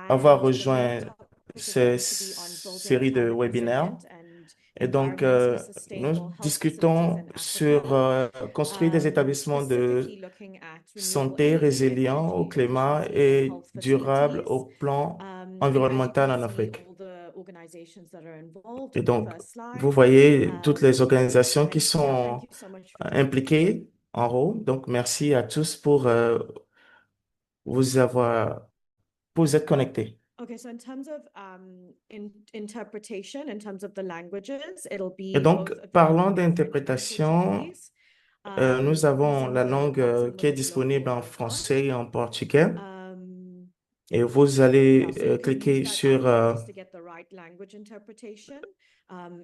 avoir rejoint cette série de webinaires. Et donc, nous discutons sur construire des établissements de santé résilients au climat et durables au plan environnemental en Afrique. Et donc, vous voyez toutes les organisations qui sont impliquées en haut. Donc, merci à tous pour vous avoir, pour vous être connectés. Okay, so in terms of interpretation, in terms of the languages, it'll Et be donc, both available parlant in French and d'interprétation, Portuguese. nous avons Using la the langue buttons in the qui est middle of your disponible en webcast. français et en portugais. Um, Et vous yeah, allez so you can use cliquer that sur icon just to get the right language interpretation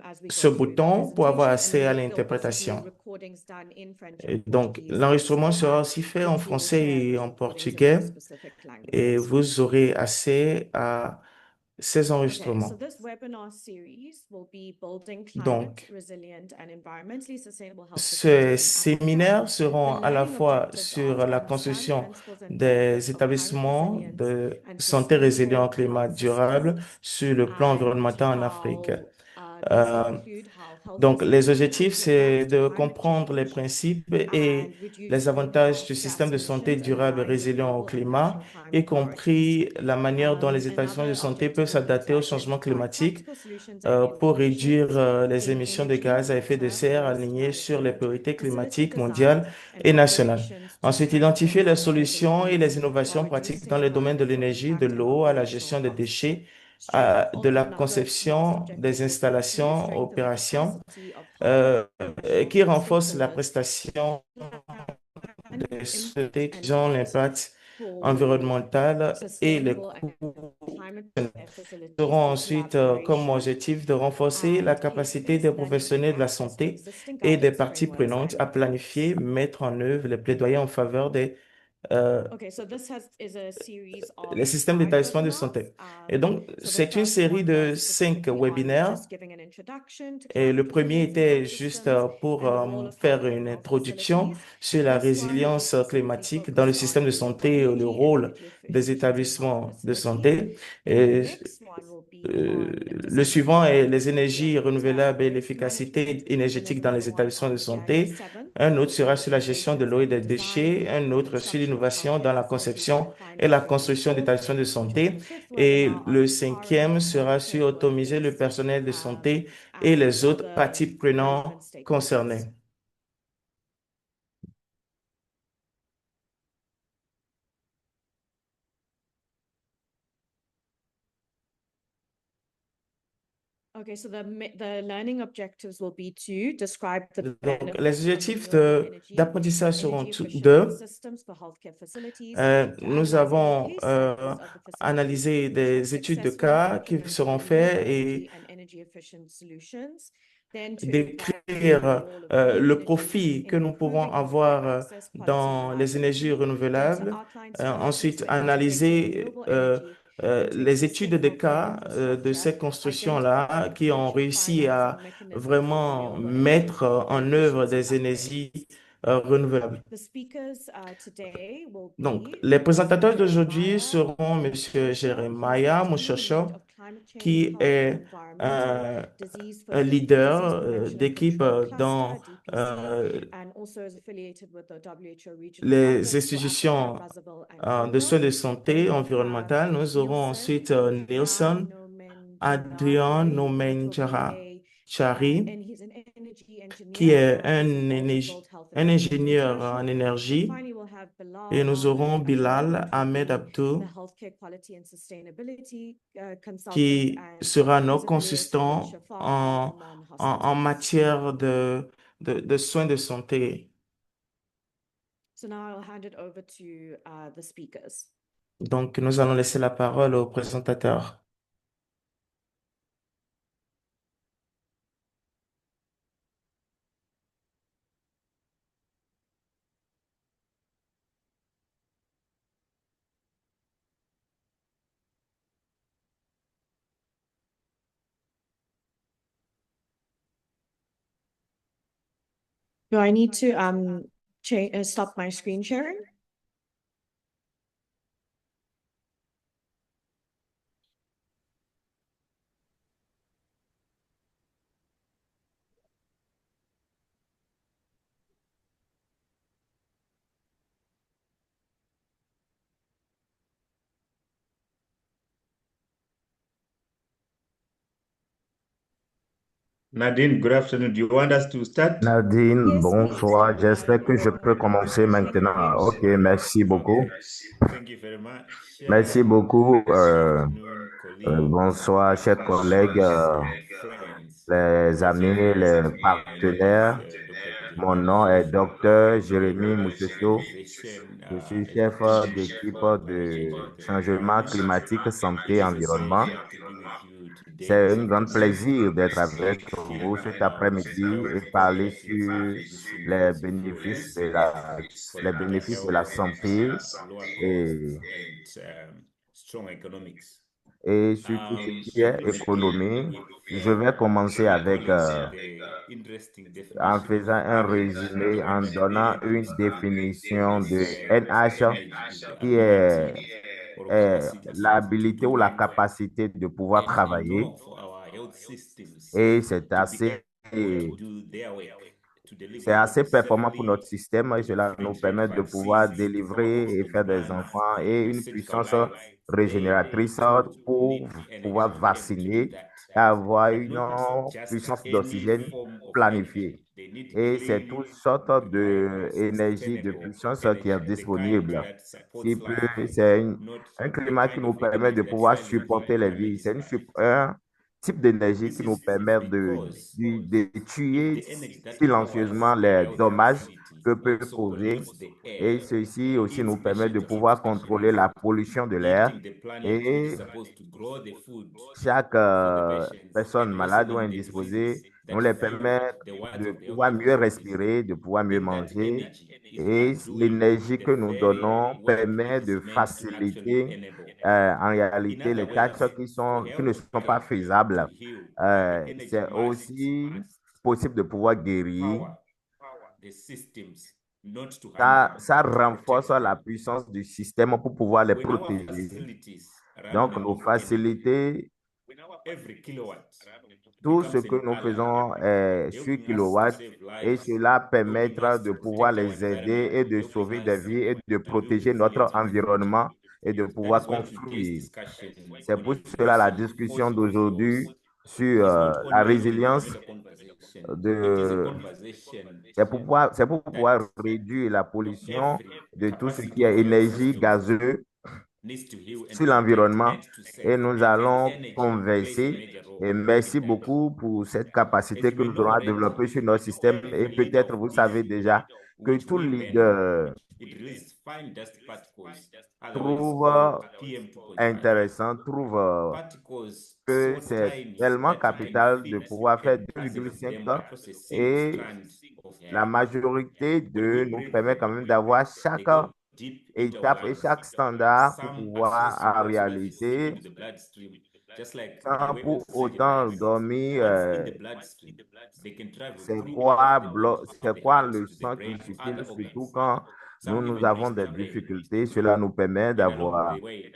as we ce go through the bouton pour avoir presentation. And accès then à there'll also be l'interprétation. recordings done in French and Et donc, Portuguese l'enregistrement sera beforehand, aussi fait en which we will français share et those en recordings in those portugais specific et languages. vous aurez accès à ces Okay, so enregistrements. this webinar series will be building climate Donc, resilient and environmentally sustainable health ces facilities in Africa. séminaires The seront à la learning fois objectives are sur to la understand construction principles and des benefits of climate établissements resilience de and santé résilients au sustainable climat health durable systems, sur le plan and environnemental en Afrique. how these Euh, include how health donc, les facilities can objectifs, actually c'est adapt to de climate comprendre les change principes et and reduce les avantages greenhouse du gas système de santé emissions in durable et line with résilient au global and climat, national climate y priorities. compris la manière dont les établissements de Another santé peuvent objective will be to s'adapter au changement identify climatique practical solutions and pour réduire innovations les in émissions de energy, gaz à effet de water, serre waste alignées sur les management, priorités facility climatiques design, mondiales and et nationales. operations to Ensuite, strengthen identifier les climate solutions et les resilience innovations while pratiques reducing dans le domaine de environmental l'énergie, de impact and l'eau, à la operational gestion des costs. déchets, de la Another last conception, des objective will be to installations, strengthen the opérations, capacity of euh, public, national, qui and renforcent la stakeholders prestation and des input sociétés qui and ont cost l'impact for environnemental et les sustainable coûts and climate facilities auront through ensuite comme collaboration objectif de renforcer la and capacité case-based des learning and professionnels de la access to santé existing et des guidance parties frameworks prenantes and à reports. planifier, mettre en œuvre les plaidoyers en faveur des euh, Okay, so is a series of les systèmes 5 d'établissement de webinars. santé. Et donc, So the c'est une first série one de was 5 specifically on webinaires. just giving an introduction to Et le climate premier resilience and était health juste systems pour and the role of faire public une health introduction facilities. sur la This one is résilience specifically climatique dans le focused système on de renewable santé et le energy and rôle energy des efficiency in health établissements de facility. santé. Then the Et next one will be euh, on le suivant discussing est les energy énergies and water renouvelables et waste l'efficacité management. Then énergétique there's dans les another one établissements de on January santé. 7th Un autre on sera sur la gestion de innovations l'eau et in the des design déchets. Un and autre sur construction of l'innovation healthcare dans la facilities and the conception et climate la driven construction reform, d'établissements de which is the santé. fifth Et webinar on le empowering cinquième sera sur healthcare automatiser le workers personnel de santé et and les autres other parties relevant prenantes stakeholders. concernées. Okay, so the learning objectives will be to describe the Donc, les benefits of objectifs renewable energy d'apprentissage and seront energy efficient health deux. systems for healthcare facilities, to Nous analyzing the avons case studies of the facilities analysé which have des études de successfully cas qui implemented seront renewable faites et energy and energy efficient solutions, then to evaluate the d'écrire role of green le energy profit in que nous pouvons improving healthcare avoir access, quality, and dans les énergies reliability, then to renouvelables. outline strategies Ensuite, for integrating analyser renewable energy into les études existing de healthcare cas de infrastructure, ces constructions-là identifying qui ont future réussi à financing mechanisms for vraiment renewable energy mettre en œuvre efficiency des énergies upgrades. renouvelables. The speakers today will Donc, be les Mr. présentateurs d'aujourd'hui Jeremiah seront Monsieur Mushosha, who's the Jeremiah team lead Mushosho, of climate change, qui health, and est environmental un, un disease-focused disease leader prevention and d'équipe control cluster, dans DPC, euh, and also is affiliated with the WHO Regional les Office for Africa, institutions Brazzaville, and de soins Congo. de Then santé we'll have environnementale. Nous aurons Nielsen ensuite Nielsen Adrian Nomenjarari, who'll be Chari, and he's an energy qui engineer, est whose role to build health un equity in ingénieur en international. And énergie. finally, we'll have Et Bilal nous Ahmed aurons Abdul, Bilal which will Ahmed be the Abdou, healthcare quality and sustainability consultant, qui and sera he's notre affiliated with consistant Shifa Al Aman en Hospitals. matière de soins de santé. So now I'll hand it over to the speakers. Donc, nous allons laisser la parole au présentateur. Do I need to stop my screen sharing? Nadine, good afternoon. Do you want us to start? Nadine, Yes, please. bonsoir. J'espère que je peux commencer maintenant. Ok, merci beaucoup. Okay. Thank you very much. Merci beaucoup. Good afternoon, colleagues, Bonsoir, chers collègues, friends. les It's a amis, pleasure. les My name is partenaires. Dr. Mon Jeremy nom est Mushesho. Docteur I'm the Jérémy head of Moussessou. organization Je suis at the chef Center d'équipe for de Changing the changement Environment. climatique, santé et It's a environnement. pleasure to be with you today, C'est this un grand afternoon, plaisir d'être avec vous speaking cet about après-midi et parler alternative sur producing les fossil bénéfices fuels de for les better bénéfices de la health, santé lower et, costs, and strong economics. et sur tout ce qui Let est me begin économie. with Je vais commencer avec, recalling the interesting en definition of faisant un résumé, en donnant une NH. définition It de says NH, energy is the qui ability or est capacity to l'habilité do ou la work. capacité de pouvoir And in travailler. order for our health systems Et c'est to be assez able to do their work, to deliver C'est assez food performant pour safely, notre système et to cela nous create permet de pouvoir vaccines to délivrer et pharmaceutical faire des demands, enfants et une surgical puissance lives, they régénératrice too pour need pouvoir energy to be able to do vacciner that. et avoir But une not just puissance any d'oxygène form of energy. planifiée. They need Et c'est clean, toutes sortes reliable, d'énergie, de sustainable puissance qui est energy, the kind disponible. that supports Qui life, peut, c'est not un the climat qui kind nous of permet de energy that pouvoir finds the supporter les vies. humanity's C'est life. un type d'énergie This qui nous is permet because de if tuer the energy that powers silencieusement a les healthy dommages society que peut also causer. pollutes the Et air, ceci aussi nous it's permet de essential for pouvoir discussion. contrôler la pollution de l'air. Heating the planet, which is Et supposed to grow the food chaque for the patients, personne and malade ou lessening the indisposée diseases nous that les fuel permet the words de of the Health pouvoir mieux Organization. respirer, de pouvoir mieux If that manger. energy is Et not doing l'énergie the que nous very donnons work it permet is de meant to actually faciliter enable. en In réalité other les tâches words, for qui ne health sont pas to faisables. heal, the energy C'est must aussi possible de pouvoir guérir. power the systems not to harm Ça, them, ça but to renforce protect them. la puissance du système pour pouvoir les When our protéger. facilities run Donc, low nos of energy, facilités, every kilowatt tout ce becomes que an nous ally, faisons est sur helping us to kilowatt save et lives, cela helping permettra us de to pouvoir protect our les aider environment, et de helping sauver des us vies et de to build protéger notre resilience in the future. environnement et de That pouvoir is why today's construire. discussion C'est on pour cela la replacing discussion fossil fuels d'aujourd'hui sur is not la only an résilience environmental conversation, it is a de, conversation c'est pour that pouvoir réduire la pollution every de tout ce qui capacity est of health énergie systems gazeuse needs to heal and sur protect l'environnement and to et save. nous And allons energy plays a converser. major role Et merci in that. beaucoup pour cette As capacité you que may nous know aurons à already, développer sur notre système. Et every liter peut-être of vous savez diesel déjà que which tout we burn, leader it releases fine dust particles, otherwise trouve called PM2.5. intéressant, trouve Particles que so c'est tiny tellement that you can capital de fit pouvoir a faire dozen of 2,5 them across a single et strand of la hair. majorité When we de nous breathe permet them, quand même d'avoir they chaque go deep into our étape et lungs. chaque standard pour Some are so pouvoir en small so that they seep réalité, into the bloodstream, just like the sans way pour oxygen autant does. dormir, Once in the bloodstream, they can travel c'est throughout the body, to c'est the quoi heart, le to the sang qui brain, to circule, other surtout organs. quand Some nous even avons reach the des brain. difficultés. Cela nous permet And along d'avoir. the way,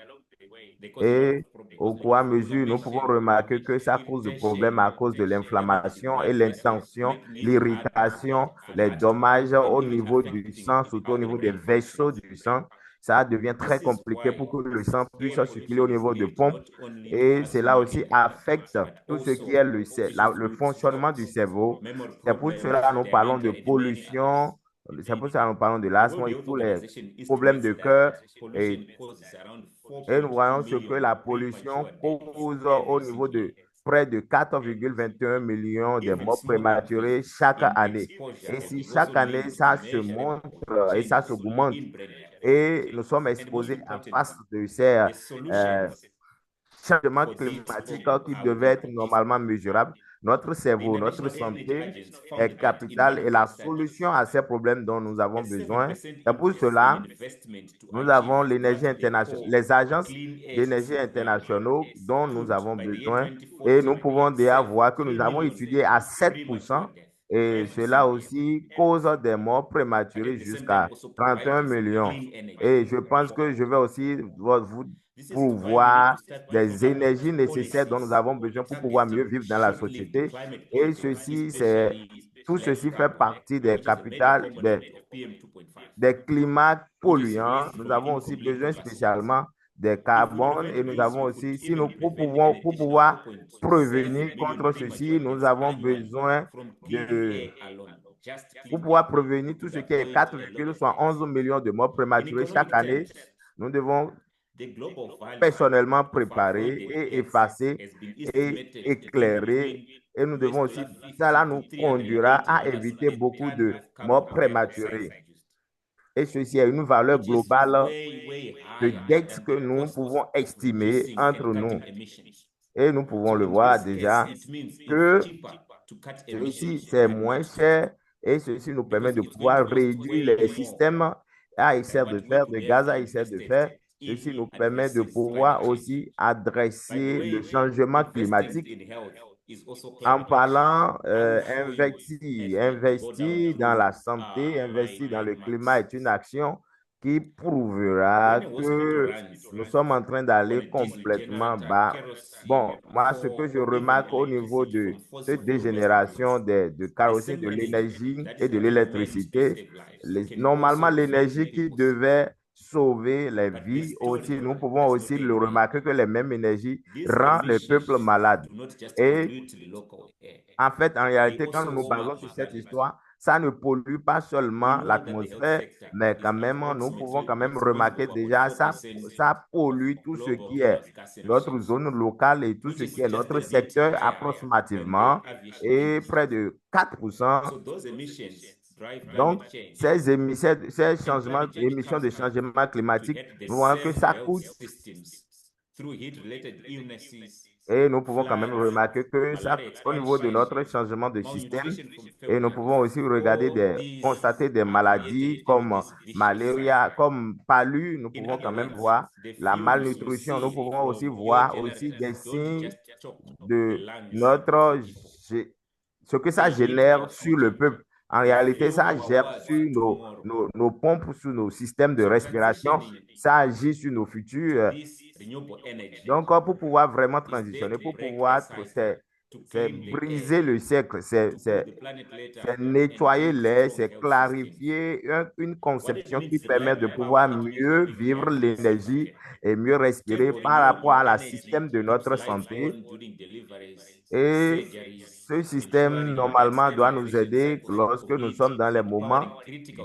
they cause a lot Et of problems au like cours et à mesure, nous pouvons inflammation, remarquer que ça cause des problèmes irritation, à cause de damage to the l'inflammation et blood vessels, l'intention, making it hard l'irritation, for the les heart to dommages pump, and au even niveau du affecting sang, surtout au how the niveau des brain vaisseaux functions. du sang. Ça devient This très is compliqué why pour que le sang puisse air circuler au pollution is niveau de linked pompes. not only to Et heart cela aussi disease, affecte but tout ce qui est also issues le with fonctionnement stroke, du cerveau. memory C'est pour cela problems, que nous parlons de dementia, and many pollution. others. C'est pour cela que nous parlons de The l'asthme World et Health tous les Organization problèmes estimates de that cœur. pollution Et causes around et nous 4.2 voyons ce que million la pollution premature deaths cause au every niveau single de year. près de 4,21 millions de Even morts small prématurées increases chaque in année. exposure Et si is also chaque année, linked to ça se measurable montre et ça changes s'augmente in brain health. et nous sommes And most exposés à face importantly, de ces the euh, solutions changements for this climatiques problem qui are devaient être global. normalement mesurables. Notre The cerveau, notre International Energy santé Agency found est that in one capitale et of their la studies, solution à ces problèmes dont nous a avons besoin, 7% c'est pour increase in cela investment to nous achieve avons l'énergie what they internationale, call les agences clean air d'énergie system development internationaux dont nous could, avons by the year besoin. Et nous 2040, pouvons déjà save voir que nous 3 avons million étudié à premature 7% deaths et every cela single year, aussi cause des morts but prématurées at the same time jusqu'à also provide 31 us millions. clean energy Et je pense for que our je vais world. aussi vous This is why we need to pourvoir start des looking at énergies nécessaires dont nous policies avons besoin pour pouvoir mieux targeting vivre dans la short-lived société. climate Et pollutions, ceci, c'est, especially tout less ceci fait carbon, partie des which is a major capitales, component of PM2.5, des climats which is polluants. released Nous from avons aussi incomplete besoin combustions. spécialement des carbones et nous avons aussi, si nous, pour pouvoir prévenir contre ceci, nous avons besoin de, pour pouvoir prévenir tout ce qui est 4,11 millions de morts prématurées chaque année, nous devons personnellement préparer et effacer et éclairer. Et nous devons aussi, cela nous conduira à éviter beaucoup de morts prématurées. Et ceci est une valeur globale de dette que nous pouvons estimer entre nous. Et nous pouvons le voir déjà que ceci, c'est moins cher et ceci nous permet de pouvoir réduire les systèmes à essai de fer, de gaz à essai de fer. Ceci nous permet de pouvoir aussi adresser le changement climatique en parlant, investir dans la santé, investir dans le climat est une action qui prouvera que nous sommes en train d'aller complètement bas. Bon, moi, ce que je remarque au niveau de cette dégénération de carrossing de l'énergie et de l'électricité, normalement, l'énergie qui devait sauver les vies, aussi, nous pouvons aussi le remarquer que les mêmes énergies rendent les peuples malades. Et en fait, en réalité, quand nous nous basons sur cette histoire, ça ne pollue pas seulement l'atmosphère, mais quand même, nous pouvons quand même remarquer déjà, ça pollue tout ce qui est notre zone locale et tout ce qui est notre secteur approximativement, et près de 4%. Donc, ces changements, émissions de changement climatique, nous voyons que ça coûte. Et nous pouvons quand même remarquer que ça, au niveau de notre changement de système, et nous pouvons aussi constater des maladies comme malaria, comme palu, nous pouvons quand même voir la malnutrition, nous pouvons aussi voir aussi des signes de ce que ça génère sur le peuple. En réalité, ça gère sur nos pompes, sur nos systèmes de respiration, ça agit sur nos futurs. Donc, pour pouvoir vraiment transitionner, pour pouvoir, c'est briser le cercle, c'est nettoyer l'air, c'est clarifier une conception qui permet de pouvoir mieux vivre l'énergie et mieux respirer par rapport à la système de notre santé. Et ce système, normalement, doit nous aider lorsque nous sommes dans les moments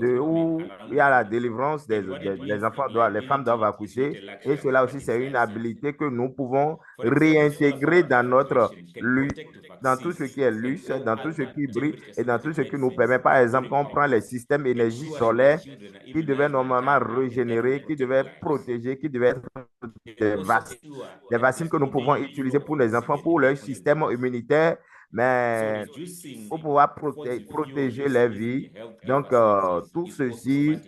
où il y a la délivrance des enfants, les femmes doivent accoucher. Et cela aussi, c'est une habilité que nous pouvons réintégrer dans tout ce qui est luxe, dans tout ce qui brille et dans tout ce qui nous permet. Par exemple, quand on prend les systèmes énergie solaire qui devaient normalement régénérer, qui devaient protéger, qui devaient être des vaccins que nous pouvons utiliser pour les enfants, pour leur système immunitaire, mais pour pouvoir protéger les vies. Donc, tout ceci,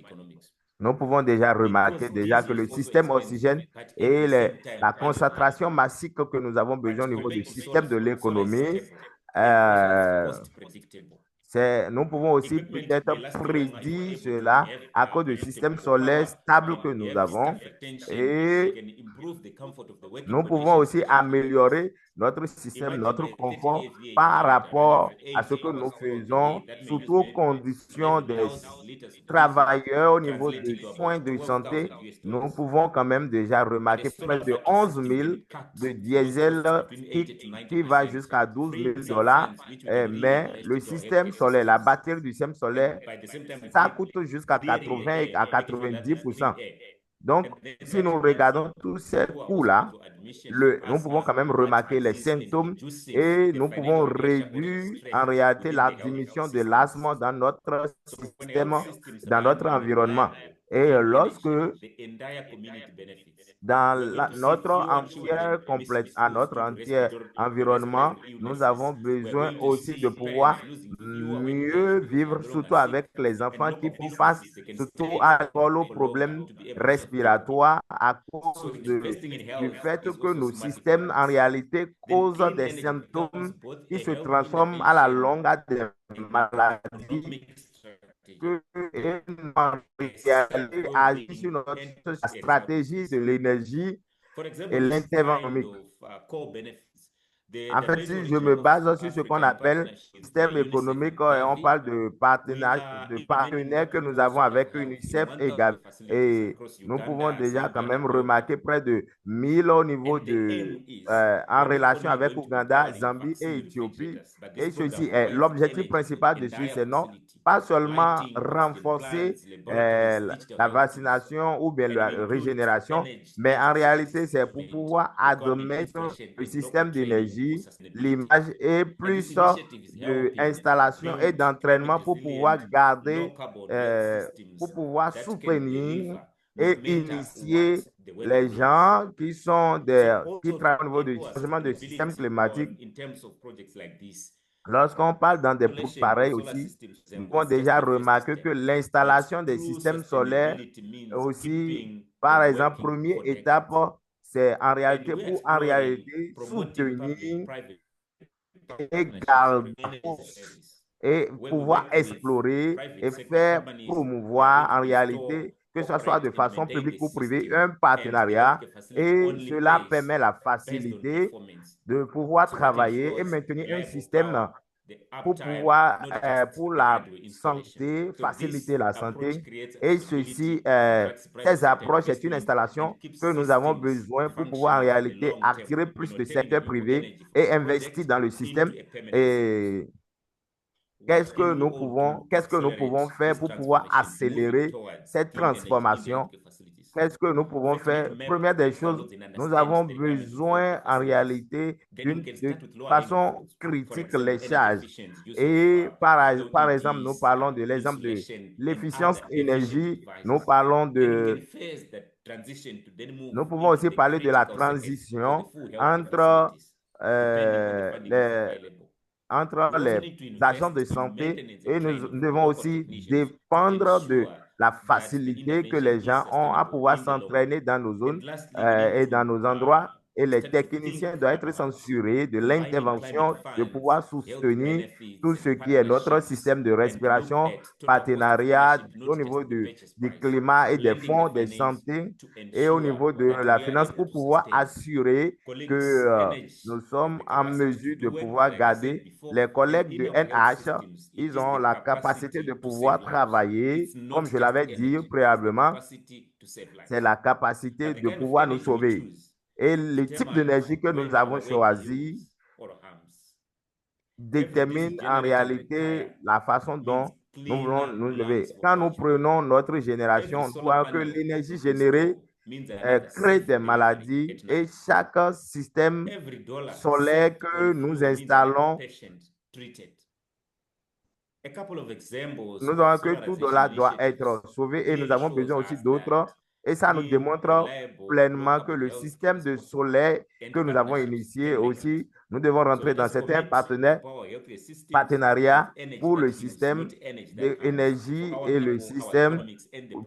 nous pouvons déjà remarquer déjà que le système oxygène et la concentration massive que nous avons besoin au niveau du système de l'économie, nous pouvons aussi peut-être prédire cela à cause du système solaire stable que nous avons et nous pouvons aussi améliorer notre système, notre confort par rapport à ce que nous faisons, surtout aux conditions des travailleurs au niveau des soins de santé. Nous pouvons quand même déjà remarquer près de 11 000 de diesel qui va jusqu'à 12 000 dollars. Mais le système solaire, la batterie du système solaire, ça coûte jusqu'à 80 à 90%. Donc, si nous regardons tous ces coûts-là, nous pouvons quand même remarquer les symptômes et nous pouvons réduire en réalité la diminution de l'asthme dans notre système, dans notre environnement. Et lorsque dans notre entier environnement, nous avons besoin aussi de pouvoir mieux vivre, surtout avec les enfants qui font face surtout aux problèmes respiratoires à cause du fait que nos systèmes en réalité causent des symptômes qui se transforment à la longue à des maladies que en réalité agit sur notre stratégie de l'énergie et l'intervention. En fait, si je me base sur ce qu'on appelle système économique, et on parle de partenaires que nous avons avec UNICEF et Gavi. Et nous pouvons déjà quand même remarquer près de 1000 au niveau en relation avec Ouganda, Zambie et Éthiopie. Et ceci est l'objectif principal de ceci, c'est non pas seulement renforcer la vaccination ou bien la régénération, mais en réalité, c'est pour pouvoir admettre le système d'énergie, l'image et plus d'installation et d'entraînement pour pouvoir garder, pour pouvoir soutenir et initier les gens qui qui travaillent au niveau du changement de système climatique. Lorsqu'on parle dans des projets pareils aussi, nous avons déjà remarqué que l'installation des systèmes solaires aussi, par exemple, première étape, c'est en réalité pour en réalité soutenir et garder et pouvoir explorer et faire promouvoir en réalité, que ce soit de façon publique ou privée, un partenariat et cela permet la facilité de pouvoir travailler et maintenir un système pour pouvoir, pour la santé, faciliter la santé. Et ceci, ces approches, c'est une installation que nous avons besoin pour pouvoir en réalité attirer plus de secteur privé et investir dans le système. Et qu'est-ce que nous pouvons faire pour pouvoir accélérer cette transformation? Qu'est-ce que nous pouvons faire? Première des choses, nous avons besoin en réalité de façon critique les charges. Et par exemple, nous parlons de l'exemple de l'efficience énergie, nous pouvons aussi parler de la transition entre les agents de santé et nous devons aussi dépendre de la facilité que les gens ont à pouvoir s'entraîner dans nos zones et dans nos endroits. Et les techniciens doivent être censurés de l'intervention, de pouvoir soutenir tout ce qui est notre système de respiration, partenariat au niveau du climat et des fonds de santé et au niveau de la finance pour pouvoir assurer que nous sommes en mesure de pouvoir garder les collègues de NH. Ils ont la capacité de pouvoir travailler, comme je l'avais dit préalablement, c'est la capacité de pouvoir nous sauver. Et le type d'énergie que nous avons choisi détermine en réalité la façon dont nous voulons nous lever. Quand nous prenons notre génération, on voit que l'énergie générée crée des maladies et chaque système solaire que nous installons, nous avons que tout dollar doit être sauvé et nous avons besoin aussi d'autres. Et ça nous démontre pleinement que le système de solaire que nous avons initié aussi, nous devons rentrer dans certains partenariats pour le système d'énergie et le système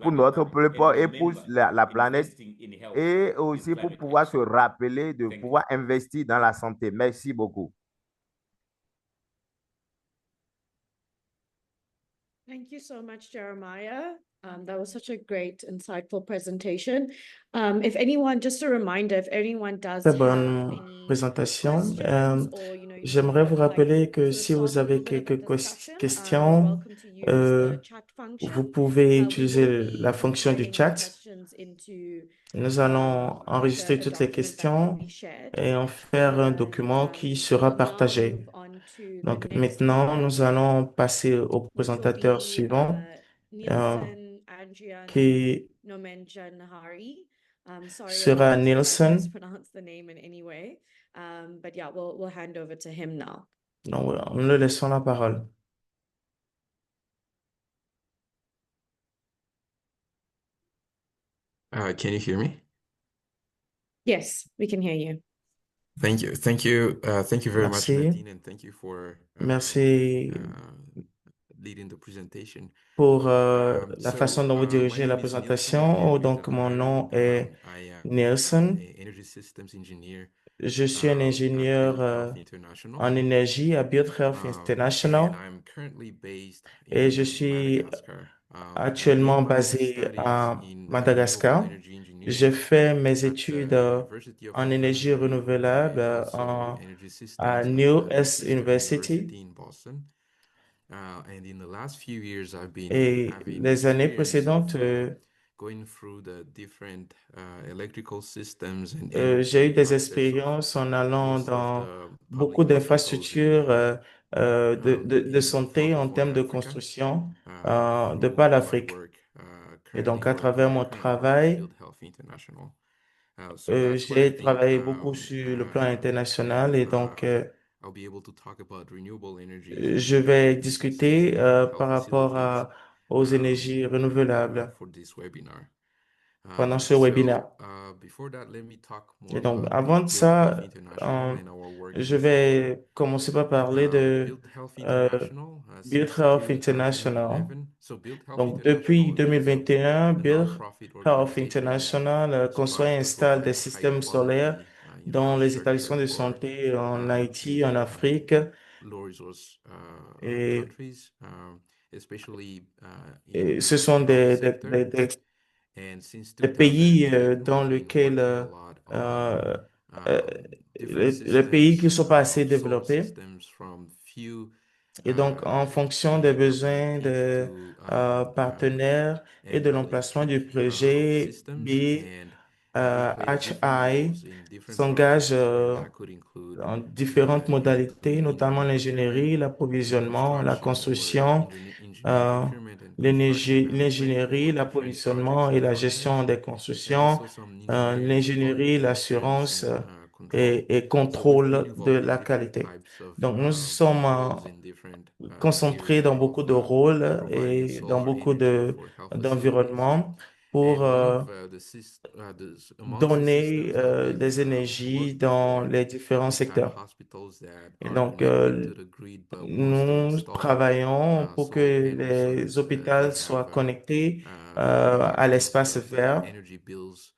pour notre peuple et pour la planète et aussi pour pouvoir se rappeler de pouvoir investir dans la santé. Merci beaucoup. Thank you so much, Jeremiah. That was such a great, insightful presentation. If anyone, just a reminder, if anyone does Très have bonne any présentation. questions or, you J'aimerais vous would like rappeler que to si vous start a avez little bit of quelques a discussion, you're questions, welcome to use the chat function. vous pouvez We utiliser will la be fonction du sending the chat. questions into Nous allons enregistrer the toutes les document that will questions be shared. et en faire un document qui sera We'll now partagé. move on to the Donc next maintenant, nous presenter, allons passer au which will présentateur be suivant Nielsen Adrian qui Nomenjanhari. Sorry sera if I Nielsen. mispronounced the name in any way. But yeah, we'll hand over to him now. Donc, nous le laissons la parole. Can you hear me? Yes, we can hear you. Thank you. Thank you very much, Merci. Nadine, and thank you for Merci leading the presentation. pour la façon dont vous My dirigez la name is Nielsen présentation. Adrian, Donc, mon nom est I am Nielsen. a energy systems engineer Je suis un at ingénieur BioHealth International, en énergie à BioHealth and International I'm currently based et in je suis Madagascar. actuellement Mainly my basé studies à in renewable Madagascar. energy J'ai engineering fait mes at études the University of en énergie California, renouvelable and also energy à systems at New the S Eastern University. University in Boston. And in the last few years, I've been Et having les années experience of précédentes, going through the different electrical systems and energy j'ai eu des process of expériences en allant most of dans the beaucoup public hospitals d'infrastructures de in santé en Francophone termes de Africa, construction de through par my l'Afrique. work, Et currently donc, à travers working mon for travail, Build Health International. So that's what I j'ai think travaillé beaucoup sur le plan international et donc I'll be able to talk about renewable energies je and vais energy discuter systems and par health rapport facilities aux énergies renouvelables for this webinar. pendant ce So webinaire. before that, let me talk more Et donc, about avant de Build Health ça, International and our work je with Fluor. vais commencer par parler de Build Health euh, International Build since Health International. 2011. So Build Health Donc, depuis International is 2021, a Build non-profit Health organization International conçoit et strive to installe des provide high systèmes solaires quality dans les infrastructure établissements de for santé en Haïti, these en Afrique low resource et, countries, especially et in ce sont the health sector. And since des pays 2018, dans we've been lesquels working a lot on euh, euh, different les pays qui ne systems, sont pas assez solar développés. systems from few Et donc, en fonction des besoins developing des to partenaires et de l'emplacement du electric projet, systems, BID and we play different HI roles in different s'engage projects, and that could include en différentes modalités, notamment in l'ingénierie, engineering, l'approvisionnement, la construction, or construction, in the engineering euh, procurement and construction management l'ingénierie, for different projects l'approvisionnement et and la gestion partners, des and constructions, also some engineering l'ingénierie, quality l'assurance assurance control. et So we've been contrôle de involved in la different qualité. types of Donc, nous sommes roles in different concentrés area dans of beaucoup de rôles providing et dans solar beaucoup energy for health facilities. d'environnements pour And one of among the donner systems that we've des énergies worked dans before, les différents we've had secteurs. hospitals that Et are donc, connected to the grid but wants to nous install travaillons pour que solar panels so les hôpitaux they soient have connectés à reduced l'espace vert. energy bills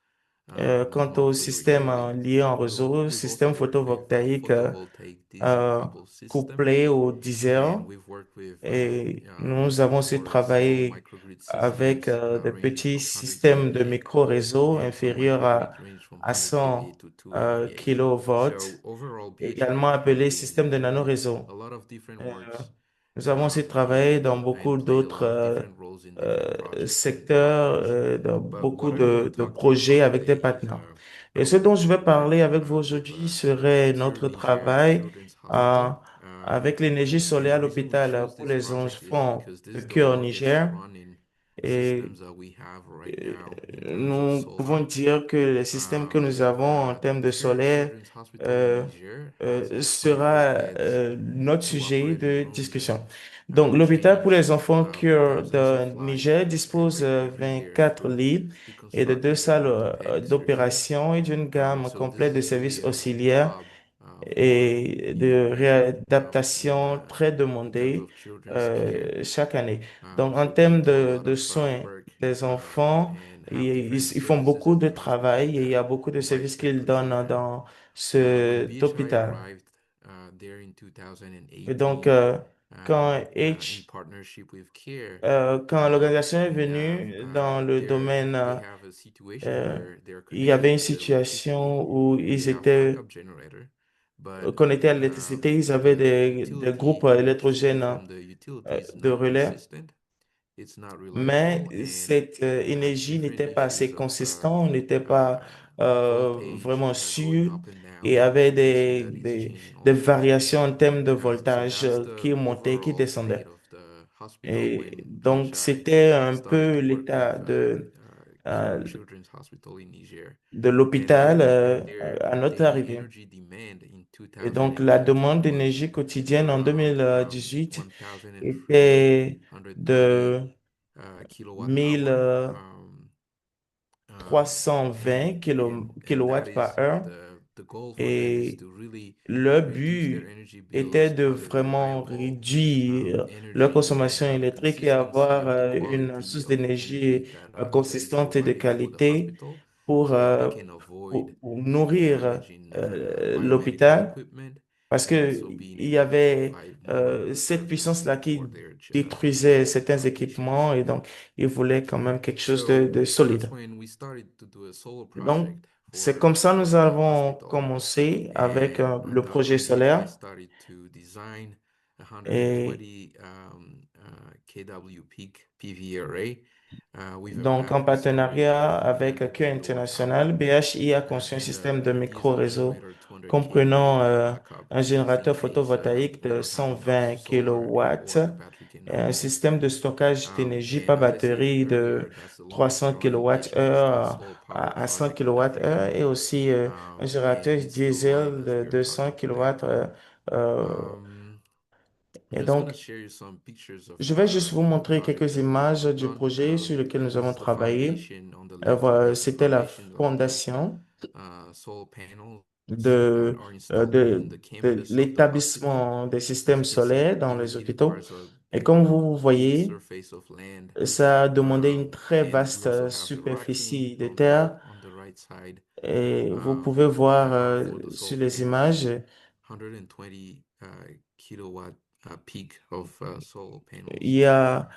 on a Quant au monthly système basis. lié en réseau, We've also système worked with photovoltaïque photovoltaic diesel euh, coupled couplé systems, au and diesel. we've worked with Et nous avons aussi for small travaillé microgrid avec systems des ranging petits from 100 systèmes de kVA, micro-réseaux and some inférieurs microgrids range from à 100 kVA 100 to 2 MVA. kilovolts, So overall, également BHI has appelés been systèmes de doing nanoréseaux. a lot of different Euh, works Nous avons aussi travaillé dans beaucoup and played a d'autres lot of different roles in different projects and secteurs, partners. dans But beaucoup what I'm going to de talk to you projets about avec des today is partenaires. Et ce our dont je vais work parler avec vous with aujourd'hui serait Cure notre Niger travail Children's euh, Hospital. avec l'énergie And solaire à the reason we l'hôpital chose pour this les project is enfants because this de is the cœur au longest Niger. running Et systems that we have right now in terms of nous pouvons solar. dire que les systèmes que nous avons en termes The de Cure solaire Children's Hospital in Niger has 24 sera beds, notre 2 sujet operating de rooms, discussion. and Donc, l'hôpital pour change les enfants Cure thousands of de lives Niger dispose every year 24 through lits et de deux reconstructing and salles orthopedic surgery. d'opération et d'une gamme So this complète de is services really a auxiliaires hub for et de Niger in réadaptation très terms demandées of children's care. chaque année. Donc, en So they termes do a lot de of soins work des enfants, and have different ils font services beaucoup at the de hospital travail et il y that a beaucoup de provide services qu'ils services donnent there. dans When cet BHI hôpital. arrived there in Et donc, 2018, quand in partnership with CARE, quand l'organisation est we have venue dans le domaine, they have a situation euh, where they're il y avait connected une to the electricity situation où and they ils have étaient backup generator, but connectés à l'électricité, ils avaient the des groupes utility electricity électrogènes from the utility is de not relais, consistent, it's not mais reliable, and cette they had énergie different n'était pas assez issues of consistante, n'était pas voltage vraiment going sûre up and et down, avait issue that is changing all des the time. variations en termes de So voltage that's the qui montaient, qui overall state descendaient. of the hospital Et when donc, BHI c'était un started peu to work with l'état Cure euh, Children's Hospital in Niger. de And when l'hôpital we look at à their notre daily arrivée. energy demand in Et donc, la 2020 demande was d'énergie quotidienne en around 2018 était 1,330 de kilowatt hour. 1320 And that kilowatts is par heure. the goal for them is Et to really le reduce their but energy était bills, de have a vraiment reliable réduire leur energy, and consommation have électrique et consistency avoir of the une quality source of energy d'énergie that is consistante et de provided for the qualité hospital pour, so that they can avoid pour nourrir damaging l'hôpital equipment parce and que also being il y able to avait provide more cette puissance-là qui for their détruisait certains applications. équipements et donc ils voulaient quand même quelque chose So de that's solide. when we started to do a solar Et donc, project c'est for comme ça nous the avons hospital. commencé avec And le projet from there, we solaire. started to design a Et 120 kW peak PV array with a donc, en battery storage partenariat of avec 100 Cœur kilowatt International, hour BHI a conçu un and système de a diesel micro-réseau generator 200 comprenant kVA backup un just in générateur case photovoltaïque we de don't have enough 120 solar kilowatts or the battery et un cannot go. système de stockage d'énergie And par as I said batterie de earlier, that's the longest 300 running HVAC kWh solar power à 100 project in Africa. kWh et aussi un And générateur it's still live diesel as de we are 200 talking today. kWh. euh, Um, I'm et just gonna donc, share you some pictures of je vais juste vous the montrer project quelques that we have images worked du on. projet sur lequel nous This avons is the travaillé. foundation. On the left, we Voilà, have the c'était la foundation of the fondation solar panels that de, are euh, installed in de, the de campus of the hospital. l'établissement des As systèmes you can see, solaires dans les it hôpitaux. requires a Et comme vous big voyez, surface of land. ça a demandé une très And we vaste also have the racking superficie de terre. on the right side. Et vous pouvez voir For the solar sur les panels, images, 120 kilowatt peak of solar il panels. y a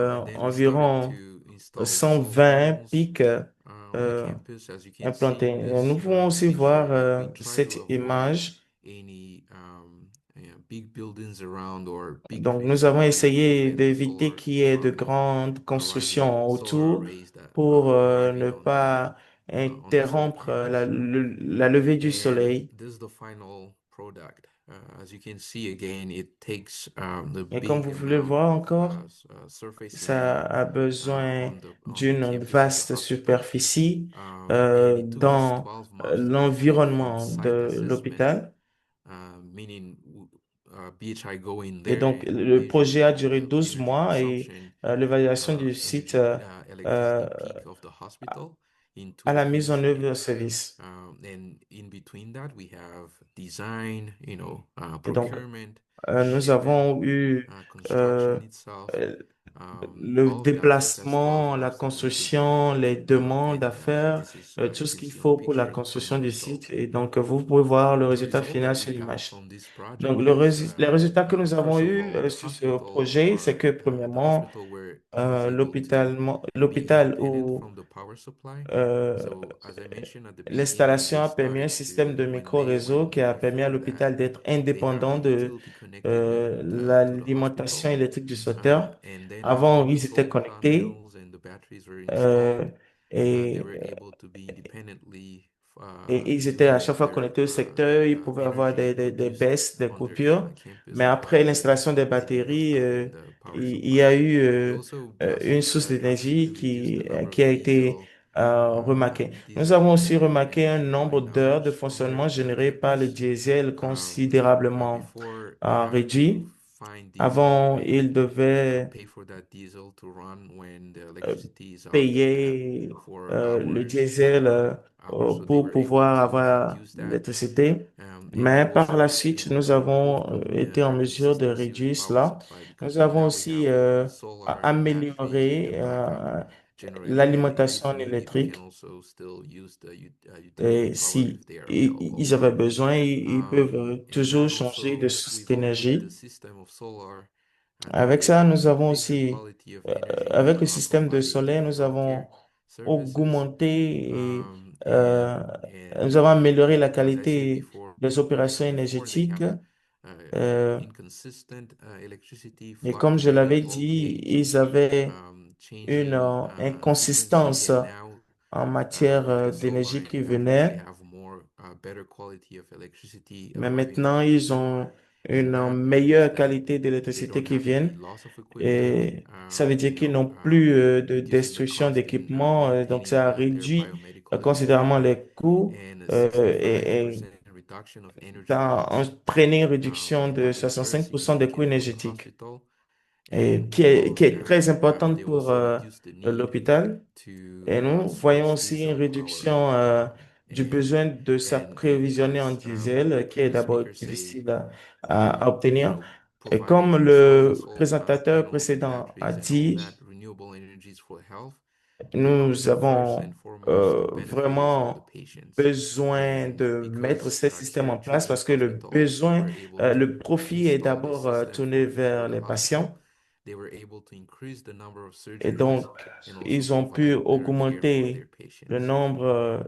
And then we started environ to install the solar 120 panels pics on the campus. As you can see implantés. in Nous this pouvons aussi picture, voir we try to cette avoid image. any big buildings around or big Donc, nous trees avons to essayé prevent the d'éviter solar qu'il y ait de from grandes arriving, constructions solar autour arrays that pour arriving ne pas on the solar interrompre panels. la levée du And soleil. this is the final product. As you can see again, it takes a Et comme big vous voulez le amount voir of encore, surface land ça a besoin on the d'une campus of the vaste hospital. superficie And it took us dans 12 months to complete a l'environnement site de assessment, l'hôpital. meaning BHI go in Et there donc, and le measure projet a all duré the 12 energy mois et consumption, l'évaluation du site electricity peak of the hospital in two à la different mise en œuvre de scenarios. service. And in between that, we have design, Et donc, procurement, nous shipment, avons eu construction euh, itself, euh, le all of that took us 12 déplacement, la months to put together. construction, les demandes à And faire, this is, tout you ce can qu'il see on the faut pour la picture from the construction du result. site. Et donc, vous pouvez voir le The résultat result that final we sur have l'image. from this Donc, project is, les résultats que nous avons first of eus all, sur ce projet, c'est que the premièrement, hospital were able to be l'hôpital independent où from the power supply. euh, So, as I mentioned at the beginning, l'installation they a permis un started système to, de when they micro-réseau went qui a live permis à for that, l'hôpital d'être they have the indépendant de utility connected to the l'alimentation hospital. électrique du secteur. And then Avant, all the ils étaient solar connectés panels and the batteries were euh, installed. They et, were able to be independently et ils to étaient à manage chaque fois their connectés au secteur. Ils pouvaient avoir energy des produced baisses, des on their coupures. campus Mais of the après hospital l'installation des as they have batteries, gotten the power il y supply. a eu Also, une because source it has d'énergie to reduce the number qui of a été Nous diesel avons aussi remarqué un nombre running d'heures de hours on fonctionnement their généré par le campus. diesel considérablement Before they have to réduit. find diesel Avant, ils and devaient pay for that diesel to run when the euh, electricity is out like that payer for le hours, diesel So they pour were able pouvoir to avoir reduce that. l'électricité. And Mais par la also suite, nous to improve avons été en the mesure de consistency of the réduire power cela. supply because Nous avons now we aussi have solar batteries with a amélioré backup generator, and if l'alimentation needed, we can électrique. also still use the utility Et power si if they are available. ils avaient besoin, ils peuvent And toujours that changer de also, source with only the d'énergie. system of solar, they were Avec ça, able nous to avons increase the aussi, quality of energy avec le système de provided solaire, in nous avons healthcare services. augmenté et And nous avons amélioré la as I said qualité before, des opérations they énergétiques. have Euh, inconsistent electricity et comme je l'avais fluctuating dit, voltage, ils avaient une changing frequency, inconsistance and now en matière with the d'énergie solar qui batteries, they venait. have more better quality of electricity Mais arriving to maintenant, the ils system, ont and une that means meilleure that qualité they d'électricité don't qui have any vient. loss of equipment, Et ça veut dire qu'ils n'ont plus de reducing the destruction cost in d'équipement. Donc, maintaining ça a their réduit biomedical considérablement equipment, les coûts and a et 65% reduction of ça energy a costs entraîné une réduction de that is very 65% des coûts significant for the énergétiques hospital. et And on top qui of est that, très importante they pour also reduce the need l'hôpital. to Et nous voyons source aussi une diesel power. réduction du besoin de And s'approvisionner en as diesel, qui est the d'abord speaker say, difficile à obtenir. Et providing comme installing le solar présentateur panels and précédent a batteries and all that dit, renewable energies for health Nous First avons and foremost, the benefit is for the vraiment patients. besoin And de mettre because ces systèmes here en at place parce Children's que le Hospital, they besoin, were able to le profit est install this d'abord system tourné for vers the les hospital. patients. They were able to increase the number of Et surgeries donc, and also ils ont pu provide better care for their augmenter le patients. nombre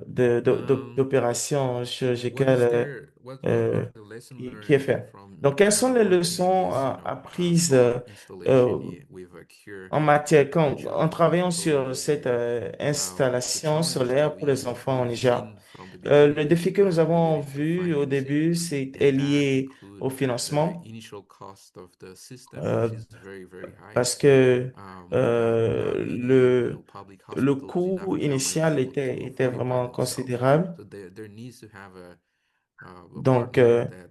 d'opérations What is chirurgicales there? What euh, are the lesson qui est learned fait. from Donc, quelles sont les working in leçons this, apprises solar installation euh, with a cure en matière, at en Children's travaillant Hospital in sur cette Niger? The installation challenges that solaire pour les enfants au we've Niger? seen from the Le beginning défi que nous avons related to vu au financing, début, est and that lié au include the financement initial cost of the system, euh, which is very, very high. parce que Not many, public le hospitals in coût Africa might initial be able to était afford it by vraiment themselves. considérable. So there needs to have a Donc, partner that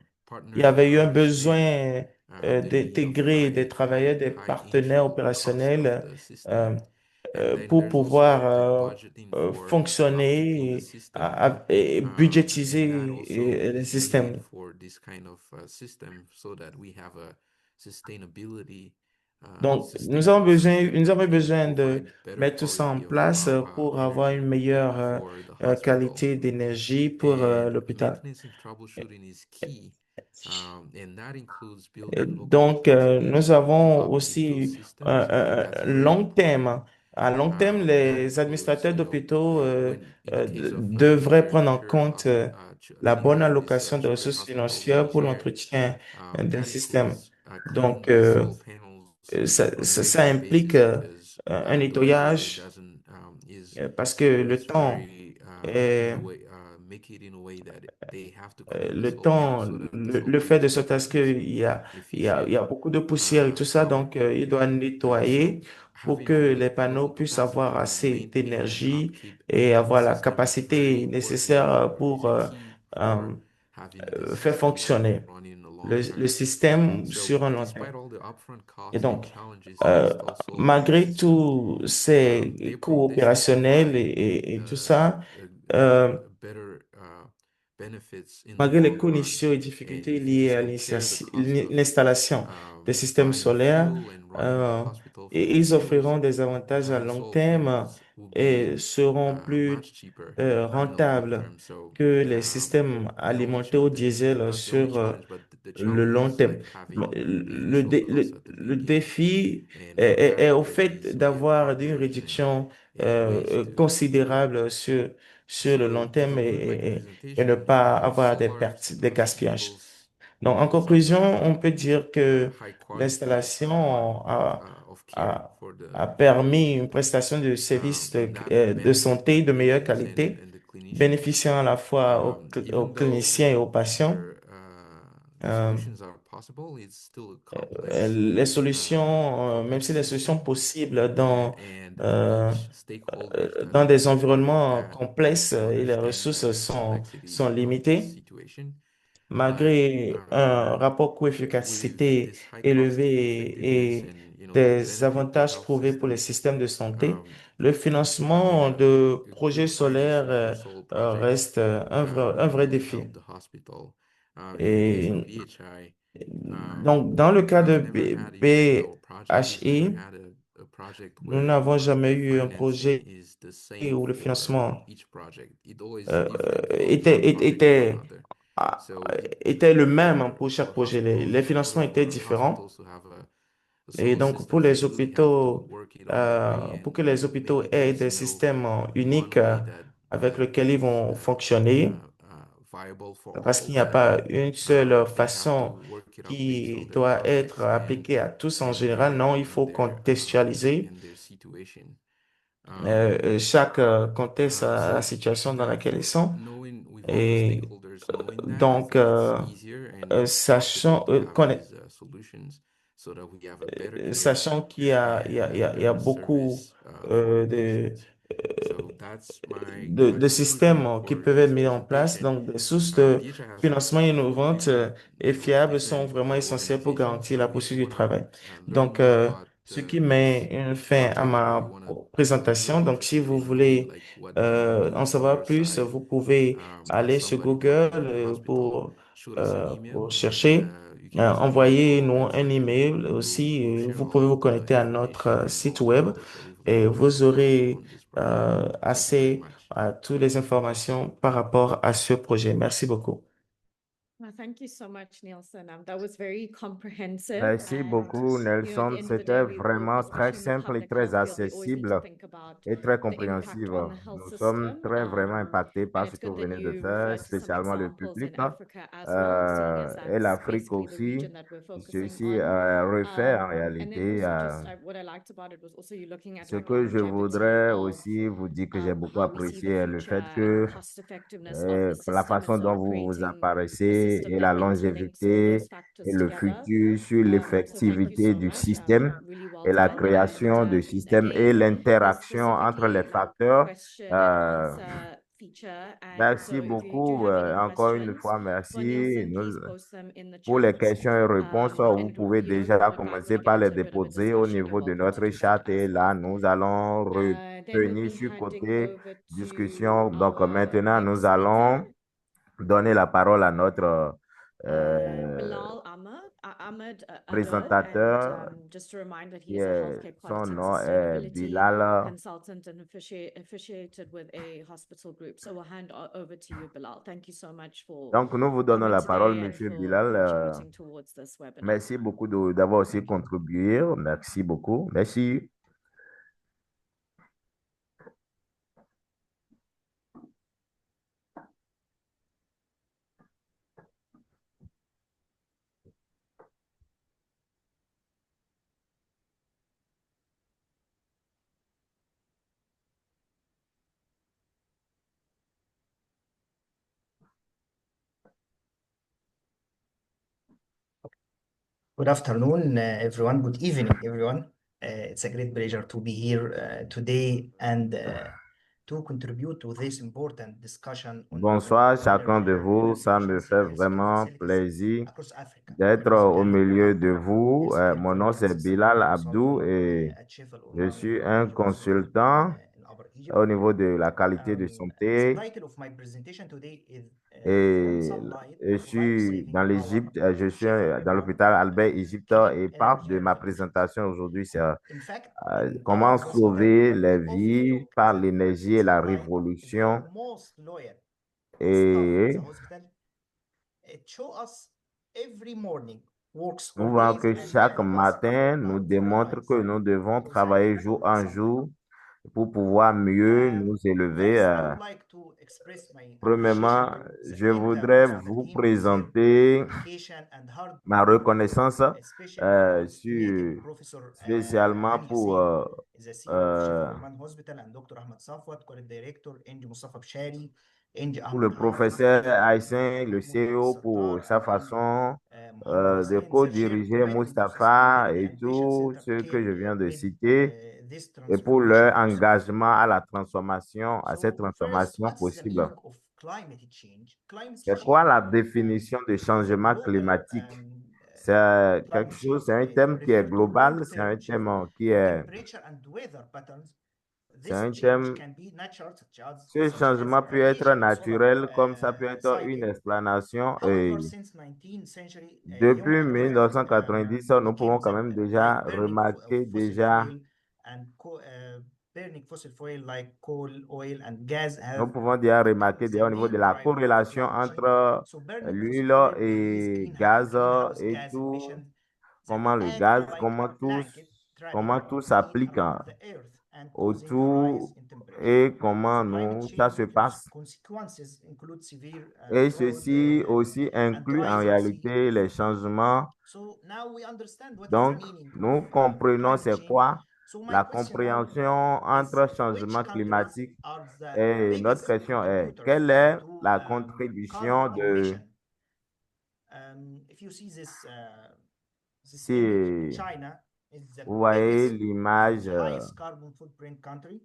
il y partners avait eu un understand besoin the need of d'intégrer des travailleurs, des high partenaires initial cost of opérationnels the system. euh, And then pour there's also the pouvoir budgeting for upkeeping the fonctionner system. et And that budgétiser also les is needed systèmes. for this kind of system so that we have a sustainability Donc, sustainable system nous that avons can besoin de provide better mettre tout ça en quality of place pour avoir une energy meilleure for the hospital. qualité d'énergie pour And l'hôpital. maintenance and troubleshooting is key. And that includes Et building local donc, nous capacity to avons upkeep those aussi systems. That's un very long important. terme. À long terme, That les includes, administrateurs d'hôpitaux when in the case of devraient Niger, prendre en compte la bonne allocation de Children's ressources Hospital in financières pour Niger, l'entretien des that systèmes. includes Donc, cleaning the solar panels on a ça regular implique basis because un the regulator nettoyage doesn't parce que is le temps very in est a way make it in a way that they have to clean the le solar panels temps so that the solar le fait de panels can sorte à ce produce il y a efficient beaucoup de poussière et tout ça, donc power. il doit So nettoyer pour having que les panneaux local puissent avoir capacity to assez maintain and d'énergie upkeep et the avoir la system is very capacité important nécessaire pour and key euh, for having the faire system fonctionner running in the long le term. système So sur un long terme. despite all the upfront Et costs and donc, challenges faced also by the malgré system, tous ces they coûts they still opérationnels provide et tout ça, euh, better benefits in the malgré les long coûts run. initiaux et And difficultés if you liées just à compare the cost of l'installation des systèmes buying solaires, fuel and running the hospital for et ils 2 years, offriront des avantages à long solar terme panels will be et seront plus much cheaper in the long rentables term. So que les systèmes the only alimentés au diesel not the only sur challenge, but the le challenge long is terme. like having the initial cost at the Le beginning, défi and est that au fait is with d'avoir une partners réduction and ways to do it. considérable sur le long terme So going back to et ne presentation, pas avoir des solar pertes, des gaspillages. enables Donc, en conclusion, on peut dire que high quality l'installation of care for a permis une prestation de services and that de benefits santé the de meilleure patients qualité, and the clinicians. bénéficiant à la fois aux Even though cliniciens et aux patients. Euh, solutions are possible, it's still complex. les solutions, même si les Complex solutions system possibles and euh, each stakeholders that dans des involved environnements that complexes et les understand ressources the complexity sont of this limitées, situation. But malgré un rapport with coût-efficacité this high cost élevé effectiveness et and des benefit to avantages health prouvés pour les systems, systèmes de santé, le having financement de a projets good solaires financing for solar projects reste un vrai will défi. help the hospital. In the case of Et VHI, donc, dans le cas de we've never had issue with our project. We've never BHI, had a project nous where n'avons jamais the eu un financing projet is the same où le for financement each project. It always euh, different from one project to another. ah, So était le même pour chaque for projet. hospitals, Les financements étaient for différents. hospitals to have a Et solar donc, pour system, they les really have to hôpitaux, work it all the way pour que les and hopitaux make it aient a des single systèmes uniques one way that avec lesquels ils is vont fonctionner, viable for parce all. qu'il n'y a pas une seule They have to façon work it out based on qui their doit être context appliquée à tous en and général. Non, il faut contextualiser their situation. chaque contexte à la situation dans laquelle ils sont. Knowing with all the Et stakeholders knowing that, donc, it's easier and possible sachant, to have these solutions so that we have a better care sachant qu'il and y better beaucoup service for the de, patients. So that's my de conclusion systèmes qui for peuvent être this mis en place. presentation. Donc, des sources de VHI has financement innovantes many et fiables sont different vraiment essentielles pour organizations, garantir but la if you poursuite du want to travail. learn Donc, more about ce qui met une fin à ma présentation. Donc, si vous voulez en savoir plus, vous pouvez aller sur Google pour chercher. Envoyez-nous un email aussi. Vous pouvez vous connecter à notre site web et vous aurez accès à toutes les informations par rapport à ce projet. Merci beaucoup. Well, thank you so much, Nielsen. That was very comprehensive. Merci beaucoup, At Nelson. the end of the C'était day, we, vraiment très especially in the simple et public très health field, we always need to accessible think about et très the impact compréhensible. on the health Nous sommes system. très vraiment impactés And par ce it's que good vous that venez de you faire, referred to some spécialement le examples public, in Africa as well, seeing as et that's l'Afrique basically the aussi. region that we're focusing Ceci on. refait en And then réalité also just what I liked about it was also you looking at ce like que je longevity voudrais of aussi vous dire que j'ai beaucoup how we see the apprécié est le future fait and the que cost effectiveness of the la system. And façon so dont vous vous creating a apparaissez system et that la interlinks all those longévité et factors le together. futur sur So thank you l'effectivité so du much. système Really well et la done. création de And systèmes et again, there's l'interaction entre les specifically a facteurs. question and answer feature. And so Merci if you do beaucoup. have any Encore une questions fois, for merci. Nielsen, please post them in the Pour les chat. questions et réponses, vous And pouvez you know, déjà guys, when commencer we get par les into a bit of a déposer au discussion, you're niveau de welcome to notre do that chat et as là, well. nous allons Then we'll revenir be sur handing côté over discussion. to Donc our maintenant, nous next allons speaker. donner la parole à notre Bilal Ahmed Adod, présentateur, and just to remind that he qui is a est, healthcare son quality and nom est sustainability Bilal. consultant and affiliated with a hospital group. So we'll hand over to you, Bilal. Thank you so much for Donc, nous vous donnons coming la parole, today and Monsieur for Bilal. contributing towards this webinar. Merci beaucoup d'avoir aussi contribué. Merci beaucoup. Merci. Good afternoon, everyone. Good evening, everyone. It's a great pleasure to be here today and to contribute to this important discussion on Bonsoir renewable chacun de energy vous. Ça me efficiency fait and safety vraiment facilities plaisir across Africa. My d'être name is au Bilal milieu Abdullah. de vous. I'm a Mon healthcare nom, quality c'est and Bilal sustainability Abdou consultant et at Sheffield je Online suis un Technology Hospital consultant in Upper au Egypt. niveau de la qualité de The santé title of my presentation today is From et Sunlight je to suis Life-Saving dans Power, l'Égypte. Je suis Sheffield dans Midland l'hôpital Albert and Égypte Clean et part Energy de ma Reference Center. présentation aujourd'hui, c'est In fact, comment our hospital, sauver les we vies overlook par that l'énergie et la Sunlight is the révolution. most loyal staff in Et the hospital. It shows us every morning, works nous all voyons days que and chaque never rests a matin nous fortnight for démontre nights. que nous devons To travailler thank jour en Sunlight. jour pour pouvoir mieux nous élever. Next, I would like to express my Premièrement, appreciation to je the entire voudrais hospital vous team for their présenter dedication and hard ma work, reconnaissance especially for our estimated sur, Professor spécialement Hani pour Hussein, is the CEO of euh, Sheffield Urban Hospital, and Dr. Ahmed Safwat, Quality Director, Enji Mustafa Bshari, Enji pour le Ahmed professeur Hafid, Haïtien, le Mahmoud CEO, pour Sattar, sa and Enji façon Muhammad de Hussein, the shared co-diriger commitment to Mustapha sustainability et and tout patient-centered ce que care je viens de made citer, this et pour transformation leur possible. engagement à la transformation, à cette So first, transformation what is the possible. meaning of climate change? Climate C'est quoi la change définition de is a changement global climatique? C'est quelque climate chose, change c'est un thème qui est refer to global, c'est un long-term shift thème qui in est, temperature and weather patterns. c'est This un change thème, can be natural, ce such as changement peut être radiation and solar naturel comme ça peut être une cycle. explanation. However, since 19th century, human Depuis activities 1990, nous became pouvons quand même déjà like burning remarquer fossil déjà, fuel and burning fossil fuel like coal, oil, and gas nous have pouvons déjà become remarquer the déjà au niveau de main la driver of corrélation climate change. entre So burning fossil l'huile fuel release et gaz greenhouse et gas tout, emissions that comment le act gaz, like a blanket comment trapping tout heat s'applique around the earth and causing a rise autour in temperature. et comment So climate ça change se passe. consequences include severe Et drought ceci aussi and inclut en rise of sea réalité les level. changements. So now we understand what is the Donc, meaning of nous comprenons climate c'est change. quoi So my la question now compréhension is entre which changement countries climatique are the et notre biggest question est, contributors quelle est to la contribution carbon de, emission? If you see this image, si China is the vous voyez biggest and l'image, highest carbon footprint country.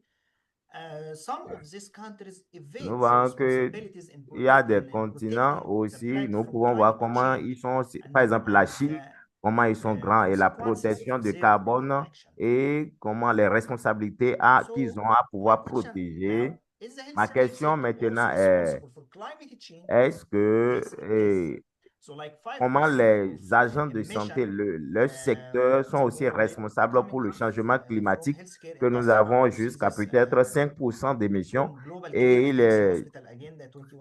Some of these countries nous evade the voyons que responsibilities in, il y a des in continents protecting the aussi, planet nous from pouvons voir climate comment change. ils sont, par exemple la And Chine, comment ils sont grands et la protection de carbone et comment les responsabilités qu'ils ont à pouvoir protéger. Ma question maintenant est, est-ce que comment les agents de santé, leur secteur sont aussi responsables pour le changement climatique que nous avons jusqu'à peut-être 5% d'émissions et il est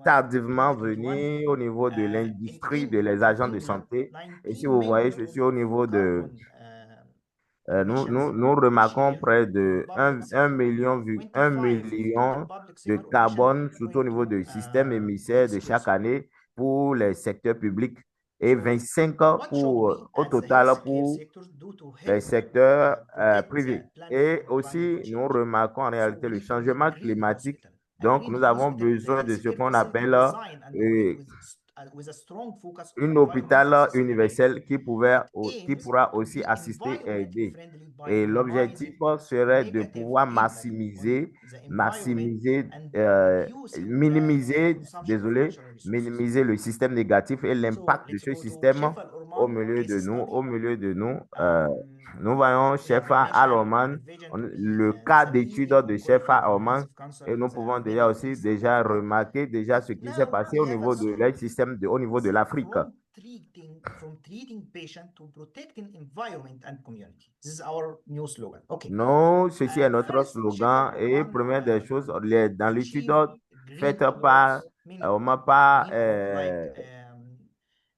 tardivement venu au niveau de l'industrie des agents de santé. Et si vous voyez, je suis au niveau de nous remarquons près de 1 million de carbone, surtout au niveau du système émissaire de chaque année pour les secteurs publics et 25 au total pour les secteurs privés. Et aussi, nous remarquons en réalité le changement climatique. Donc, nous avons besoin de ce qu'on appelle un hôpital universel qui pourra aussi assister et aider. Et l'objectif serait de pouvoir minimiser le système négatif et l'impact de ce système au milieu de nous. Nous voyons Shefa Al-Oman, le cas d'étude de Shefa Al-Oman, et nous pouvons déjà aussi remarquer ce qui s'est passé au niveau de leur système, au niveau de l'Afrique. From treating patient to protecting environment and community. This is our new slogan. Okay. Non, ceci est notre slogan et première des choses, dans l'étude faite par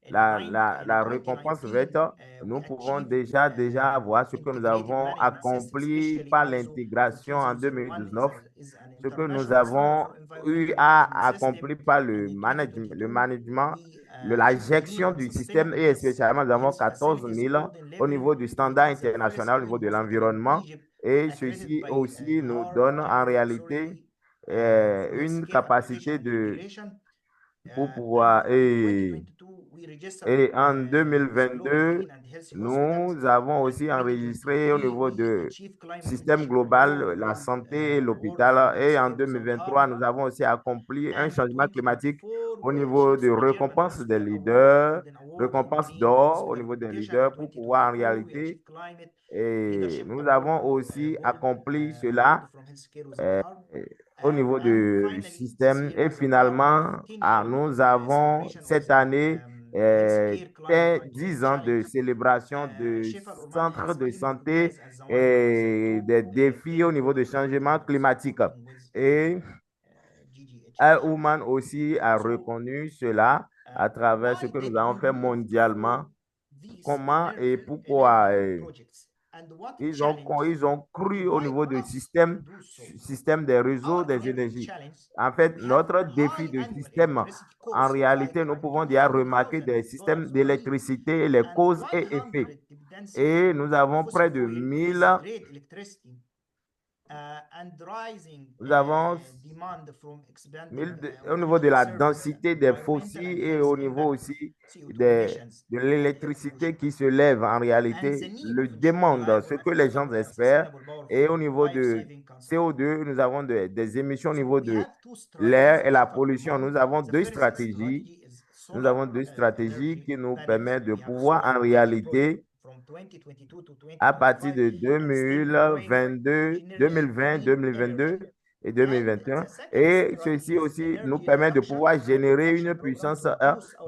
la récompense verte, nous pouvons déjà voir ce que nous avons accompli par l'intégration en 2019, ce que nous avons eu à accomplir par le management, la gestion du système et spécialement nous avons 14 000 au niveau du standard international, au niveau de l'environnement et ceci aussi nous donne en réalité une capacité pour pouvoir et en 2022, nous avons aussi enregistré au niveau du système global, la santé et l'hôpital. Et en 2023, nous avons aussi accompli un changement climatique au niveau de récompense des leaders, récompense d'or au niveau des leaders pour pouvoir en réalité. Et nous avons aussi accompli cela au niveau du système. Et finalement, nous avons cette année 10 ans de célébration de centres de santé et des défis au niveau du changement climatique. Et Al-Oman aussi a reconnu cela à travers ce que nous avons fait mondialement. Comment et pourquoi ils ont cru au niveau du système des réseaux des énergies. En fait, notre défi de système, en réalité, nous pouvons déjà remarquer des systèmes d'électricité, les causes et effets. Et nous avons près de 1000. Nous avons au niveau de la densité des fossiles et au niveau aussi de l'électricité qui se lève en réalité, le demande, ce que les gens espèrent. Et au niveau de CO2, nous avons des émissions au niveau de l'air et la pollution. Nous avons deux stratégies. Nous avons deux stratégies qui nous permettent de pouvoir en réalité à partir de 2020, 2022 et 2021. Et ceci aussi nous permet de pouvoir générer une puissance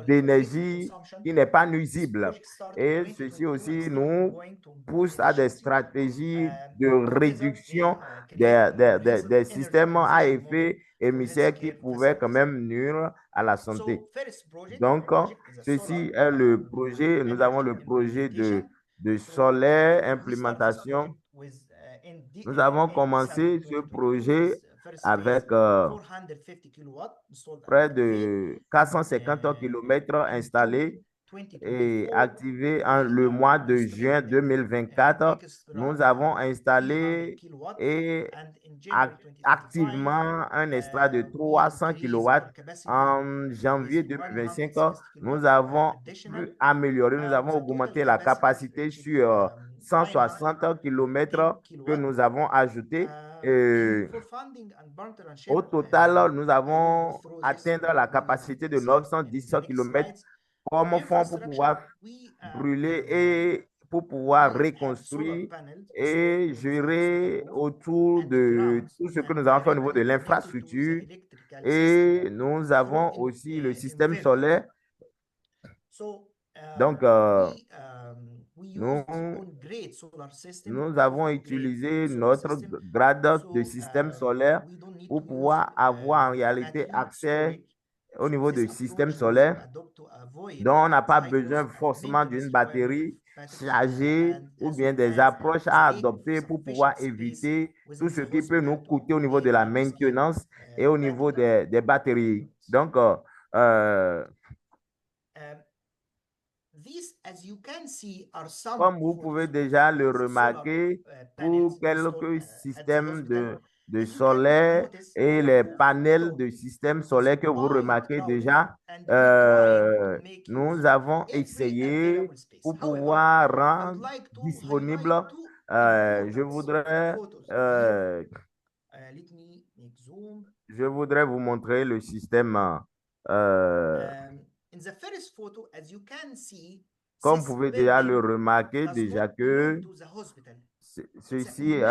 d'énergie qui n'est pas nuisible. Et ceci aussi nous pousse à des stratégies de réduction des systèmes à effet émissaire qui pouvaient quand même nuire à la santé. Donc, ceci est le projet. Nous avons le projet de solaire, implémentation. Nous avons commencé ce projet avec près de 450 km installés et activé le mois de juin 2024. Nous avons installé et activement un extra de 300 kW. En janvier 2025, nous avons amélioré, nous avons augmenté la capacité sur 160 km que nous avons ajouté. Au total, nous avons atteint la capacité de 910 km comme fonds pour pouvoir brûler et pour pouvoir reconstruire et gérer autour de tout ce que nous avons fait au niveau de l'infrastructure. Et nous avons aussi le système solaire. Donc, nous avons utilisé notre grade de système solaire pour pouvoir avoir en réalité accès au niveau du système solaire. Donc, on n'a pas besoin forcément d'une batterie chargée ou bien des approches à adopter pour pouvoir éviter tout ce qui peut nous coûter au niveau de la maintenance et au niveau des batteries. Donc, comme vous pouvez déjà le remarquer, pour quelques systèmes de solaire et les panels de système solaire que vous remarquez déjà, nous avons essayé pour pouvoir rendre disponible. Je voudrais vous montrer le système. Comme vous pouvez déjà le remarquer, déjà que ceci,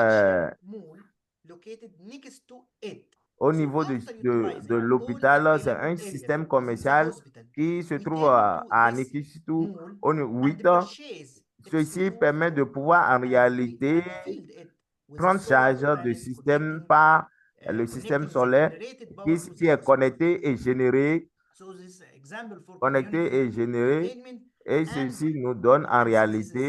au niveau de l'hôpital, c'est un système commercial qui se trouve à Nikitu, au 8. Ceci permet de pouvoir en réalité prendre charge du système par le système solaire qui est connecté et généré. Et ceci nous donne en réalité,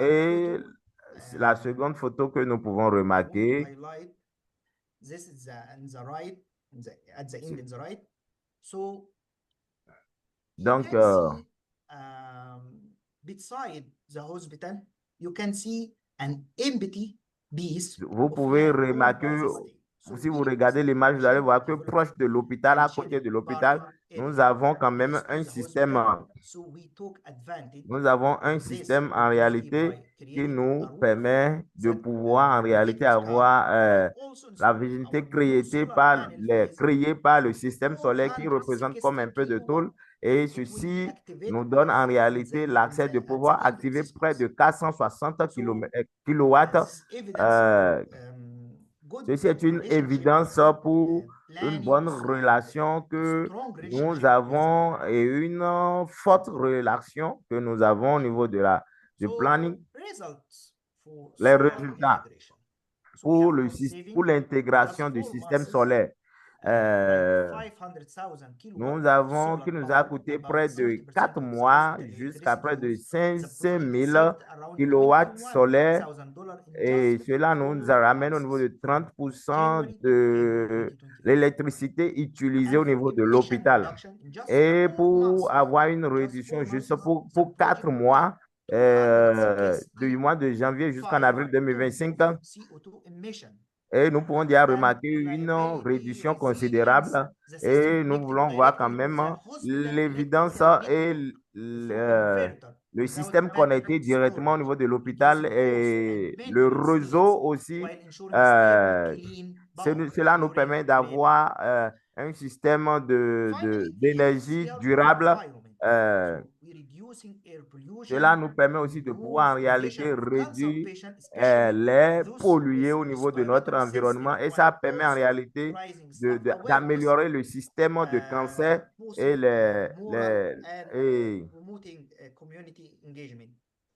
et la seconde photo que nous pouvons remarquer, donc, vous pouvez remarquer, si vous regardez l'image, vous allez voir que proche de l'hôpital, à côté de l'hôpital, nous avons quand même un système. Nous avons un système en réalité qui nous permet de pouvoir en réalité avoir la visibilité créée par le système solaire qui représente comme un peu de tôle. Et ceci nous donne en réalité l'accès de pouvoir activer près de 460 kilowatts. Ceci est une évidence pour une bonne relation que nous avons et une forte relation que nous avons au niveau du planning. Les résultats pour l'intégration du système solaire. Qui nous a coûté près de 4 mois jusqu'à près de 500 000 kilowatts solaires, et cela nous ramène au niveau de 30% de l'électricité utilisée au niveau de l'hôpital. Et pour avoir une réduction juste pour 4 mois, du mois de janvier jusqu'en avril 2025, et nous pouvons déjà remarquer une réduction considérable, et nous voulons voir quand même l'évidence et le système connecté directement au niveau de l'hôpital et le réseau aussi. Cela nous permet d'avoir un système d'énergie durable. Cela nous permet aussi de pouvoir en réalité réduire l'air pollué au niveau de notre environnement, et ça permet en réalité d'améliorer le système de cancer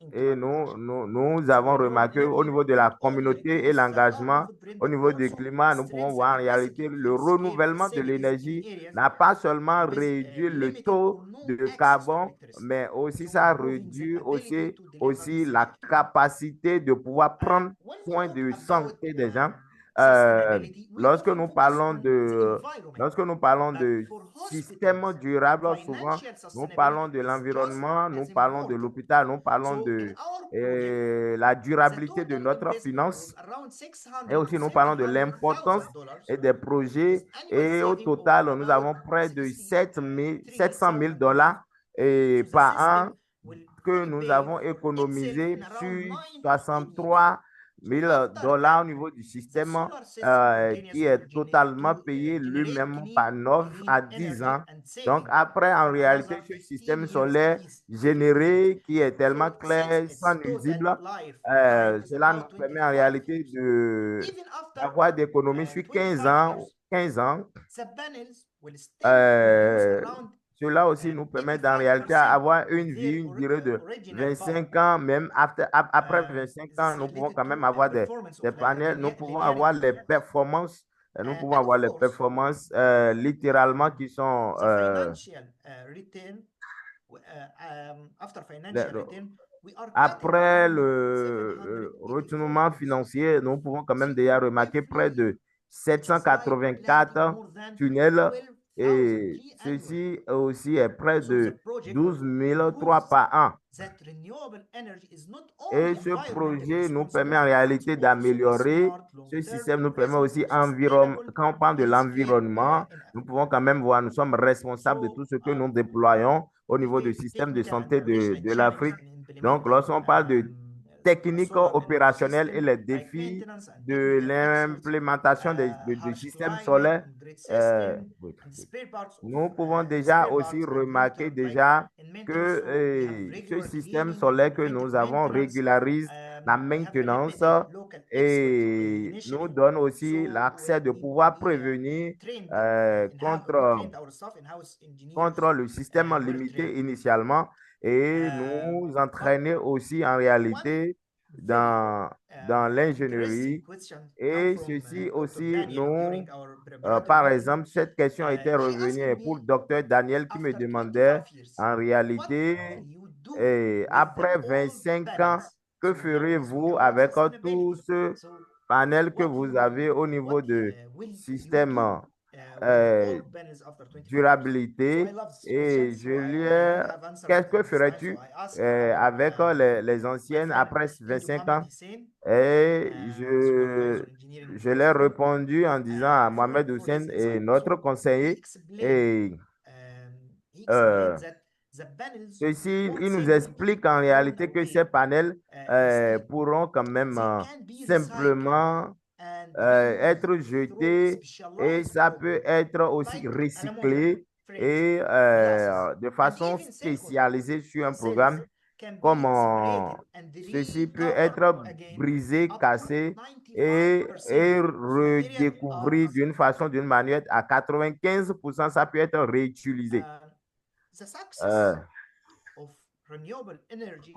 et nous avons remarqué au niveau de la communauté et l'engagement, au niveau du climat, nous pouvons voir en réalité le renouvellement de l'énergie n'a pas seulement réduit le taux de carbone, mais aussi ça réduit aussi la capacité de pouvoir prendre soin de santé des gens. Lorsque nous parlons de système durable, souvent, nous parlons de l'environnement, nous parlons de l'hôpital, nous parlons de la durabilité de notre finance, et aussi nous parlons de l'importance et des projets. Et au total, nous avons près de 700 000 dollars par an que nous avons économisé sur 63 $1000 au niveau du système solar system qui est totalement to payé generate lui-même clean, par 9 à green 10 energy ans. and Donc, saving après, en réalité, another ce 15 système years solaire at least. généré qui est tellement So clair, since sans its total nuisible, life time is cela nous about permet en 25 réalité years, even after d'avoir des économies sur 15 25 ans. years, 15 ans. the panels will still produce around Cela aussi nous permet en réalité 85% avoir of une their vie, une durée de original power. 25 ans, même après Um, 25 this ans, is nous pouvons related quand même to avoir des performance of panels, nous pouvons linearity. avoir les performances, nous pouvons And avoir of les course, performances littéralement qui sont the financial return, after le- financial le- return, we are getting après around le 784 retournement financier, nous pouvons quand même déjà remarquer près de every slide planting 784 more than tunnels 12,000 et trees annually. ceci aussi est près So the de project 12 003 proves par an. that renewable energy is not Et only ce environmentally projet nous responsible, permet en but réalité also a d'améliorer smart, ce long-term, système, nous permet aussi sustainable, quand on parle de and scale l'environnement, in nous pouvons quand même voir, nous sommes responsables de So, tout ce que nous déployons au niveau du despite système de technical and santé operational de challenges l'Afrique. in Donc, implementing lorsqu'on parle de techniques solar energy opérationnelles et system, les like défis maintenance and de technical experts, l'implémentation du harsh système climate solaire, and grid euh, system, oui, and oui. spare parts of Nous pouvons déjà spare aussi parts and remarquer long-term, like déjà in que maintenance. So we have ce regular système cleaning, solaire que preventive nous avons maintenance. régularise la We have maintenance reputed local experts et nous initially. donne aussi So l'accès de we pouvoir prévenir trained we contre, trained our staff in-house engineers contre le système well limité trained. initialement et nous entraîner aussi en réalité dans Interesting l'ingénierie. question Et come from ceci Dr. aussi, Daniel nous, during our preparatory par meeting. exemple, cette question était He revenue asked pour me, le docteur Daniel qui me after demandait 25 years, en what réalité, will you do with après the old 25 ans, panels? que So now we're ferez-vous talking about avec tous sustainability. ce So panel que what vous will avez au niveau de will you système do with euh, old panels after 25 years? So I durabilité? love this Et question. je So lui I ai, have answered qu'est-ce que this time. So ferais-tu I asked our avec les my anciennes friend après Hind 25 ans? Mohammed Hussein, Et supervisor engineering je l'ai president, répondu en disant à Mohamed for his Hussein et insight. notre So conseiller, et he euh, explained that the panels ceci, won't il nous simply explique en thrown réalité que ces away. panels Instead, pourront quand même they can be recycled simplement and être reused through jetés et specialized ça peut program, être aussi like aluminum recyclé frames, et glasses, de and façon even silicon spécialisée sur un cells programme can be comme separated and ceci peut recovered être again brisé, up to cassé 95%. et So areas redécouvert d'une façon, d'une manière à 95%, ça peut être réutilisé. the success Euh, of renewable energy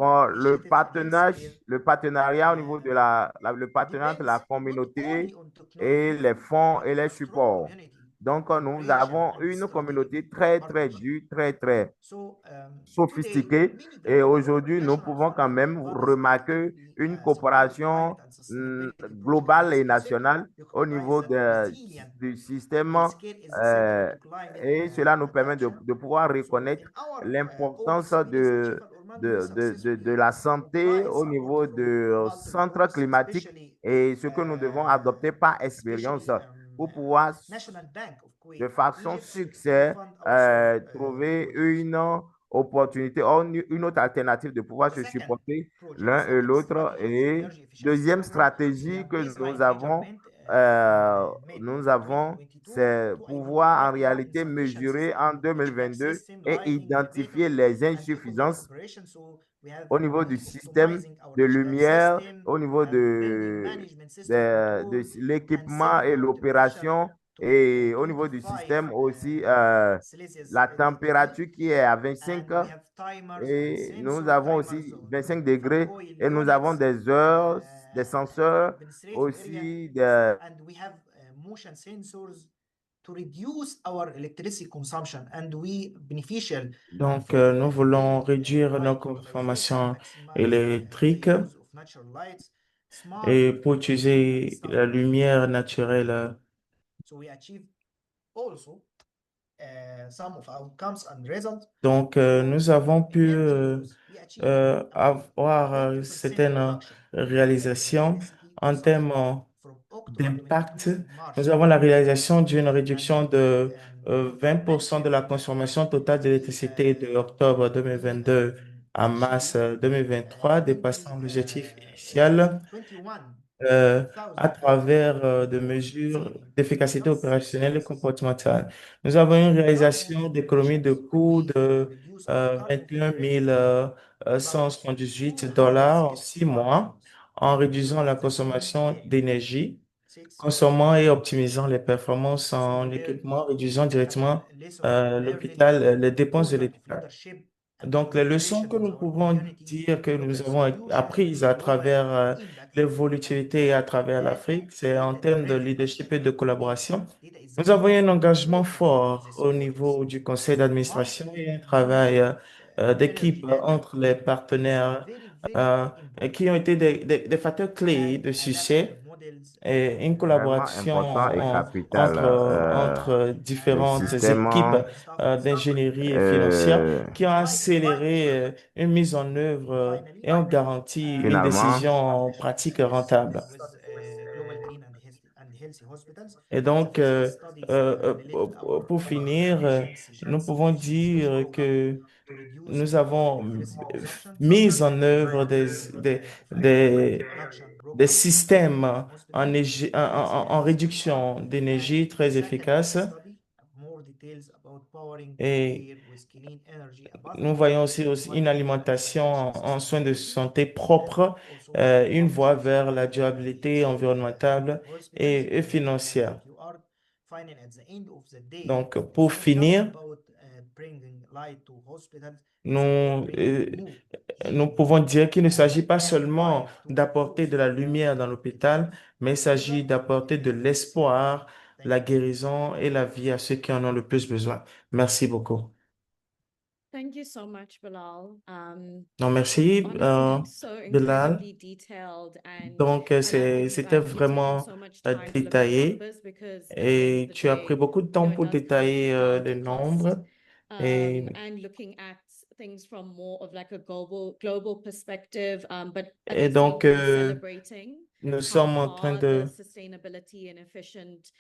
le partenariat au niveau de le partenariat entre depends la not communauté only on et technology, les fonds but et on a les strong supports. community Donc, nous cooperation avons and une strategic communauté très, très partnership. dure, très, très So today, sophistiquée. many Et global or aujourd'hui, nous national pouvons quand funding même bodies remarquer actively une support coopération climate and sustainability projects in globale this et basin. nationale au Recognize niveau that resilient du système healthcare is essential to climate et cela nous permet adaptation. de pouvoir So reconnaître in our own l'importance experience at Sheffield Orman, we de successfully la santé mobilized au support niveau from de multiple centre groups, climatique especially et ce que nous devons adopter par expérience pour pouvoir National Bank of de Kuwait, façon Egypt, to succès fund our solar trouver projects. une opportunité, une autre alternative de pouvoir The se second supporter project, l'un et second l'autre. strategy is Et energy efficiency deuxième program. We stratégie have que baseline nous avons, measurement in nous May avons, 2022 c'est to pouvoir en identify any réalité insufficiencies mesurer en in HVAC 2022 system, et lighting, identifier elevators, les and equipment insuffisances operation. So we have au niveau been du système optimizing our de HVAC lumière, system au niveau and building management system de control and l'équipement setting et our temperature l'opération, to et au niveau du 25 système aussi, Celsius la degree. température qui est à 25 And we have timers and et nous sensor avons timers aussi on 25 fan degrés coil et nous avons units, des heures, des senseurs administrative area, aussi. and we have motion sensors to reduce our electricity consumption, and we beneficial Donc, from nous voulons green réduire nos light utilization, consommations maximize électriques the use of natural lights, smart et pour lighting, and utiliser stuff la like that. lumière naturelle. So we achieve also some of outcomes and results. Donc, So nous avons pu energy use, we achieve avoir 20% certaines reduction in réalisations electricity en consumption termes from October d'impact. 22 to March Nous avons la 22. réalisation d'une réduction And de 20% de la consommation totale d'électricité de octobre 2022 à mars achieve 2023, dépassant l'objectif initial. 21 à travers de mesures d'efficacité opérationnelle et comportementale. Nous avons une réalisation d'économie de coût de 21 178 dollars en 6 mois en réduisant la consommation d'énergie, consommant et optimisant les performances en équipement, réduisant directement les dépenses de l'hôpital. Donc, les leçons que nous pouvons dire que nous avons apprises à travers l'évolutivité et à travers l'Afrique, c'est en termes de leadership et de collaboration. Nous avons eu un engagement fort au niveau du conseil d'administration et un travail d'équipe entre les partenaires euh, et qui ont été des facteurs clés de succès et une collaboration Vraiment important et capital. entre Le différentes système, équipes d'ingénierie et financière qui ont accéléré une mise en œuvre et ont garanti une finalement, décision pratique et rentable. Et donc, pour finir, nous pouvon dire que nous avons mis en œuvre des, des systèmes en réduction d'énergie très efficaces. Et nous voyons aussi une alimentation en soins de santé propre, une voie vers la durabilité environnementale et financière. Donc, pour finir, nous, euh, nous pouvons dire qu'il ne s'agit pas seulement d'apporter de la lumière dans l'hôpital, mais il s'agit d'apporter de l'espoir, la guérison et la vie à ceux qui en ont le plus besoin. Merci beaucoup. Thank you so much, Bilal. Non, merci, Honestly, so Bilal. incredibly detailed Donc, and I think c'était that you've taken vraiment so much time to look at détaillé numbers because at the end of et the tu as pris day, beaucoup de temps it pour does come détailler down les to cost. nombres. Et, And looking at things from more of like a global perspective, but at et the same donc, time celebrating nous how sommes en train far the de... sustainability and efficient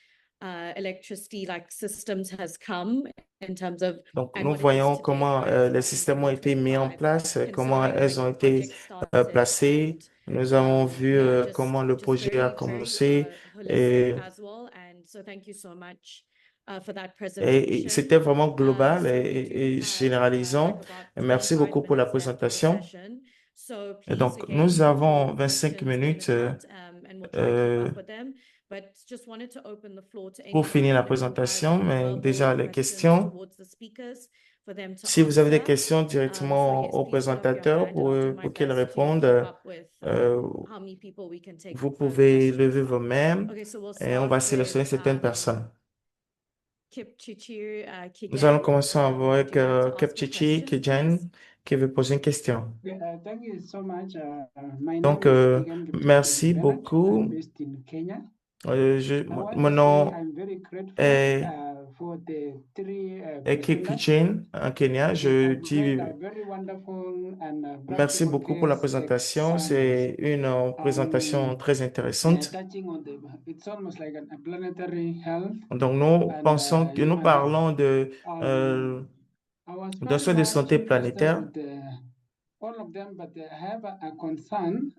electricity like systems has come in terms of Donc, and nous what it is voyons today, comment right? So les like in systèmes ont été mis en 2025, place, comment considering when elles ont your été project started placées. Nous avons vu yeah, comment le just projet a very commencé holistic et, as well. And so thank you so much for that et presentation. c'était vraiment global So we do et have généralisant. like about Et merci 25 beaucoup pour la minutes left of the présentation. session. So Et please donc, again nous put avons your 25 questions in the minutes chat and we'll try to keep euh, up with them. But just wanted to open the floor to pour finir la anyone who has présentation, any mais déjà verbal les questions questions. towards the speakers for them to Si vous avez des answer. questions So directement yes, au please put up your présentateur hand and I'll do my pour qu'il best to réponde, keep up with euh, how many people we can take vous for further pouvez lever questions. vos mains Okay, so we'll et on va start sélectionner with certaines personnes. Kipchirchir Nous allons Kigen. commencer avec Would you like to ask a Kepchichi question, please? Kijan qui veut poser une question. Thank you so much. My Donc, name is Kigan merci Kipchirchir Bernard. I'm beaucoup. based in Kenya. I want Mon to say nom I'm very grateful est for the three presenters. Kipchichi en Kenya. Je I've heard dis a very wonderful and merci practical beaucoup pour la case présentation. summaries. C'est une présentation très intéressante. Touching on it's almost like a planetary health Donc, nous and pensons que nous human health. parlons I was d'un very soin de much santé interested planétaire. with all of them, but I have a concern.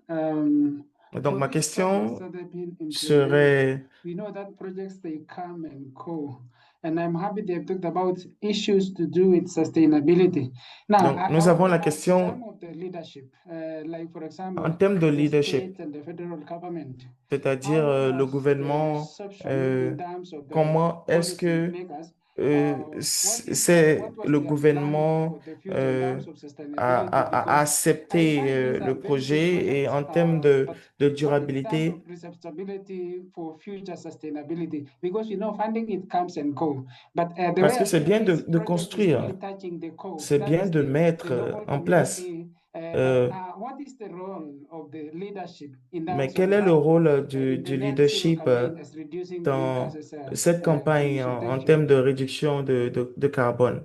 Donc, For ma these projects question that have been implemented, serait, we know that projects they come and go, and I'm happy they've talked about issues to do with sustainability. Now, donc, I nous avons want la to ask some question of the leadership, like for en example, termes de the leadership, state and the federal government. c'est-à-dire How le was the gouvernement, reception in terms of the comment est-ce policy que makers? c'est What was le their plan gouvernement for the future in terms of sustainability? a Because I accepté find these are le very good projet et projects, en termes de but in terms of durabilité, receptibility for future sustainability, because funding it comes and go, but the parce way que I c'est see bien this de project is really construire, touching the core, c'est that bien is de the mettre local en place. community. Euh, What is the role of the leadership in mais terms quel of est le that rôle in the du net zero leadership campaign as reducing greenhouse dans cette campagne emission? en Thank you. termes de réduction de carbone?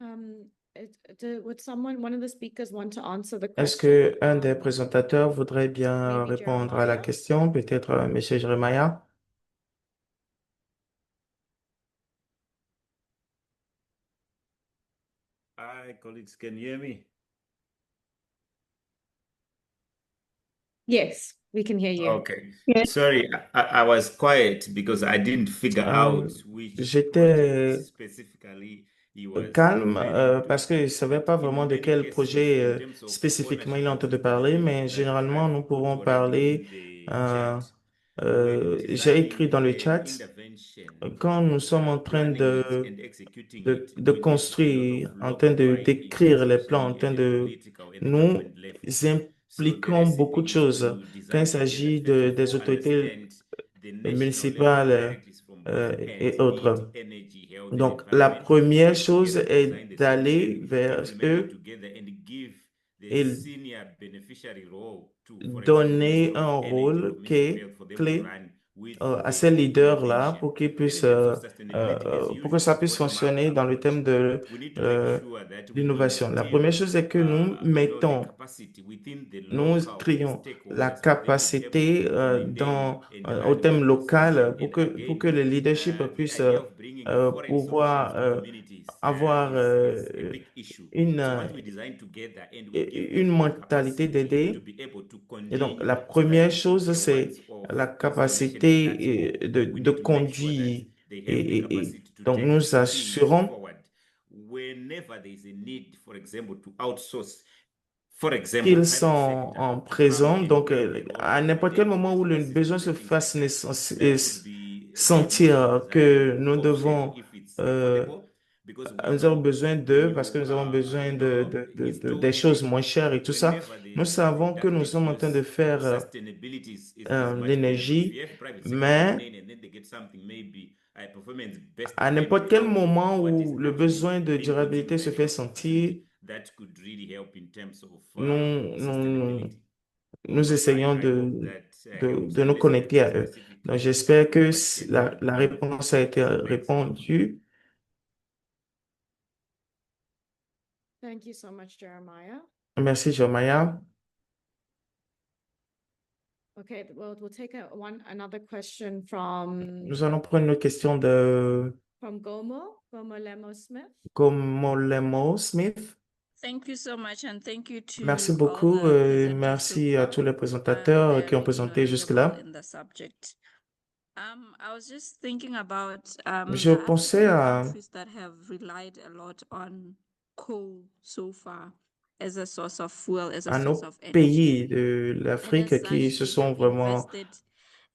Would someone, one of the speakers want to answer the Est-ce question? que un des présentateurs voudrait bien Maybe répondre à la Jeremiah? question? Peut-être Monsieur Jeremiah? Hi, colleagues, can you hear me? Yes, we can hear you. Okay. Sorry, I was quiet because I didn't figure out which project J'étais specifically he was calme referring to. parce que je ne savais pas In vraiment de many quel cases, projet in terms of spécifiquement il est ownership en of train de parler, establishments mais that généralement, nous I've put pouvons already in parler, the euh, chat, when j'ai écrit designing dans le an chat, intervention, quand nous sommes en train planning it and executing it, de we need a lot of construire, en train local de pride décrire issues, les plans, en especially train at the de political and the nous government level. So the impliquons beaucoup recipe de is choses. to Quand il design together, s'agit first of des all, autorités understand the national level municipales priorities from both et ends, be it autres. energy, health, and Donc, la environment, première work chose together to est design the d'aller solution, vers implement it eux together, and give the et senior beneficiary role to, for example, donner Minister of un Energy or rôle Minister of clé, Health for them to clé run with à the ces leaders-là intervention. pour qu'ils And puissent, in terms of sustainability, as pour que ça usual, puisse bottom-up fonctionner dans le approach. thème de We need to make euh, sure that we l'innovation. La première instill, chose est que nous the mettons, capacity within the nous local créons la stakeholders for them to be able to capacité dominate and au run thème with local precision. And pour que again, le leadership the puisse idea of bringing foreign solutions pouvoir to communities avoir is a big issue. une, So once we design together and we give une them the mentalité capacity to d'aider. be able to Et donc, la continue so that première it is chose, a c'est once-off la installation and that's capacité all. We de need to make sure that conduire. they have the Et capacity to donc, take nous things assurons forward. Whenever there is a need, for example, to outsource, for example, qu'ils private sont sector en to come présent. and Donc, play the role à of n'importe quel moment enablement où of le the besoin system se making fasse sector, that could be very much sentir design que nous cost sharing devons, if it's euh, affordable. Because nous avons one, besoin when d'eux parce que you nous avons besoin install des choses moins energy, chères et tout ça. whenever Nous there's savons que nous productive sommes en train de use, faire sustainability is much better. So if l'énergie, you have private sector coming mais in and then they get something maybe performance based à payment n'importe quel out of moment what is où le actually besoin de being consumed durabilité by se the fait facility, sentir, that could really help in terms of nous, nous, sustainability. nous essayons I hope that helps de nous addressing the connecter à eux. specific Donc, j'espère que question. la réponse a été Thanks. répondue. Thank you so much, Jeremiah. Merci, Jomaya. Okay, well, we'll take another question from Nous allons prendre une question Gomo Lemo Smith. Komolemo Smith. Thank you so much, and thank you Merci to all beaucoup the et presenters so merci à far. tous les présentateurs qui ont Very présenté knowledgeable jusque-là. in the subject. I was just thinking about Je the pensais African à countries that have relied a lot on coal so far as a source of fuel, as a source nos of energy. pays de And l'Afrique as qui such, se they sont have vraiment invested